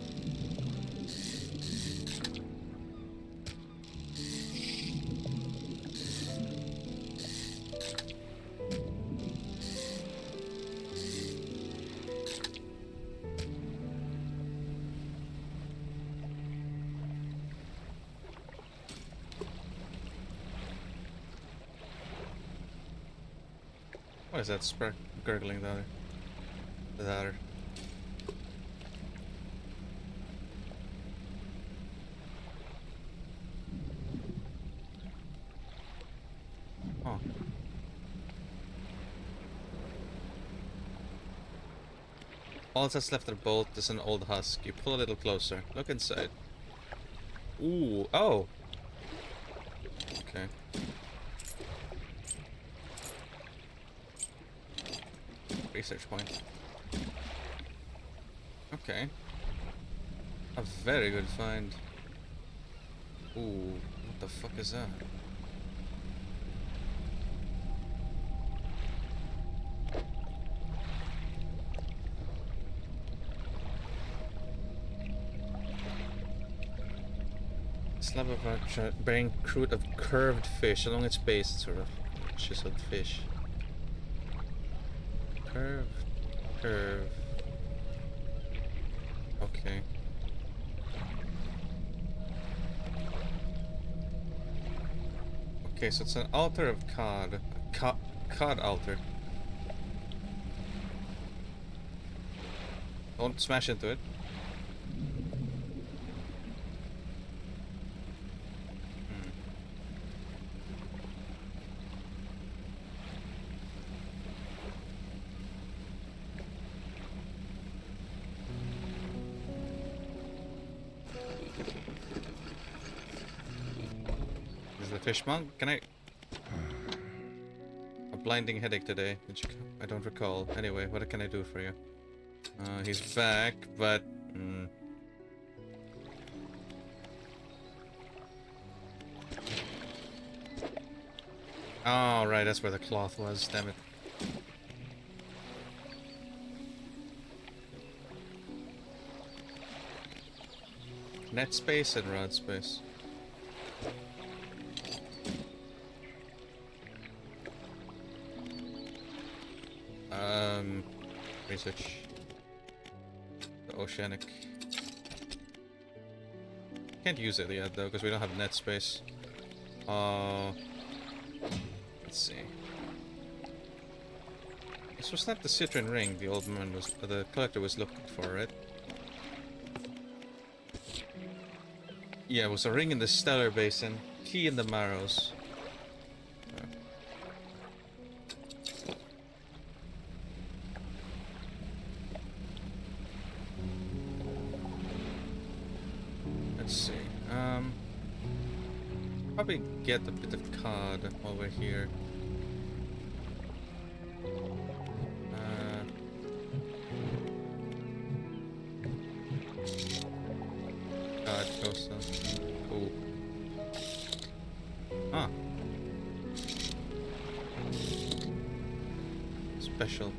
What is that spark gurgling there? There. Oh. All that's left of the bolt is an old husk. You pull a little closer. Look inside. Ooh. Oh. Okay. Research point. Okay. A very good find. Ooh, what the fuck is that? Slab of rock bearing crude of curved fish along its base, sort of chiseled fish. Curve. Okay. Okay, so it's an altar of cod. Cod altar. Don't smash into it. Hmm. Is the fish monk? Can I... A blinding headache today. Did you... I don't recall. Anyway, what can I do for you? He's back, but... Oh, right, that's where the cloth was. Damn it. Net space and rod space. Research. The oceanic. Can't use it yet though, because we don't have net space. Let's see. This was not the citron ring the old man was, the collector was looking for, right? Yeah, it was a ring in the stellar basin, key in the marrows. Let's see. Probably get a bit of cod while we're here. Cod coastal. Ooh. Ah. Special.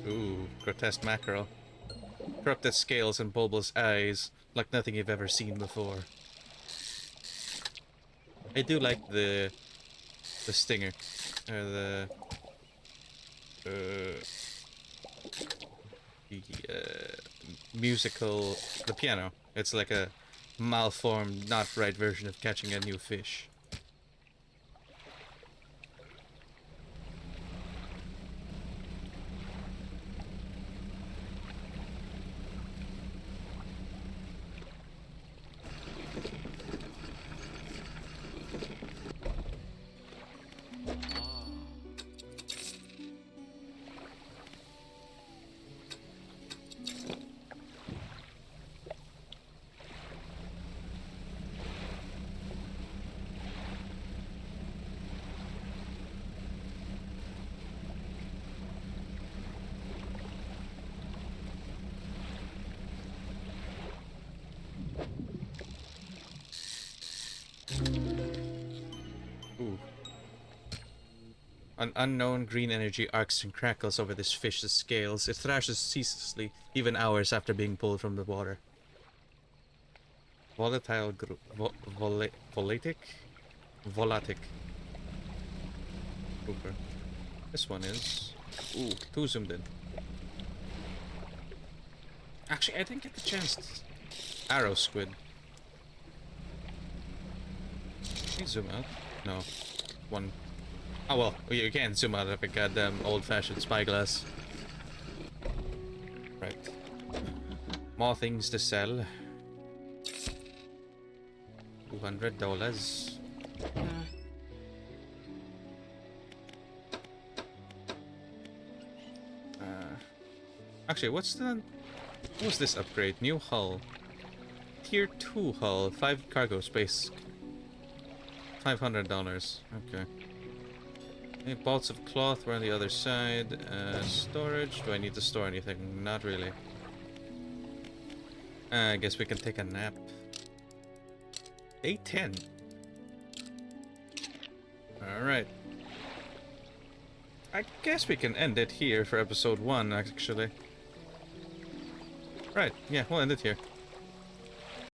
Ooh, grotesque mackerel. Corrupted scales and bulbous eyes, like nothing you've ever seen before. I do like the stinger, or the musical, the piano. It's like a malformed, not right version of catching a new fish. Ooh. An unknown green energy arcs and crackles over this fish's scales. It thrashes ceaselessly, even hours after being pulled from the water. Volatile volatic? Volatic. Grouper. This one is... Ooh, too zoomed in. Actually, I didn't get the chance to... Arrow squid. Can you zoom out? No. One. Oh well, you can't zoom out of a goddamn old-fashioned spyglass. Right. More things to sell. $200. Actually, what's this upgrade? New hull. Tier 2 hull, 5 cargo space. $500. Okay. Any bolts of cloth were on the other side. Storage. Do I need to store anything? Not really. I guess we can take a nap. Day 10. Alright. I guess we can end it here for episode 1, actually. Right, yeah, we'll end it here.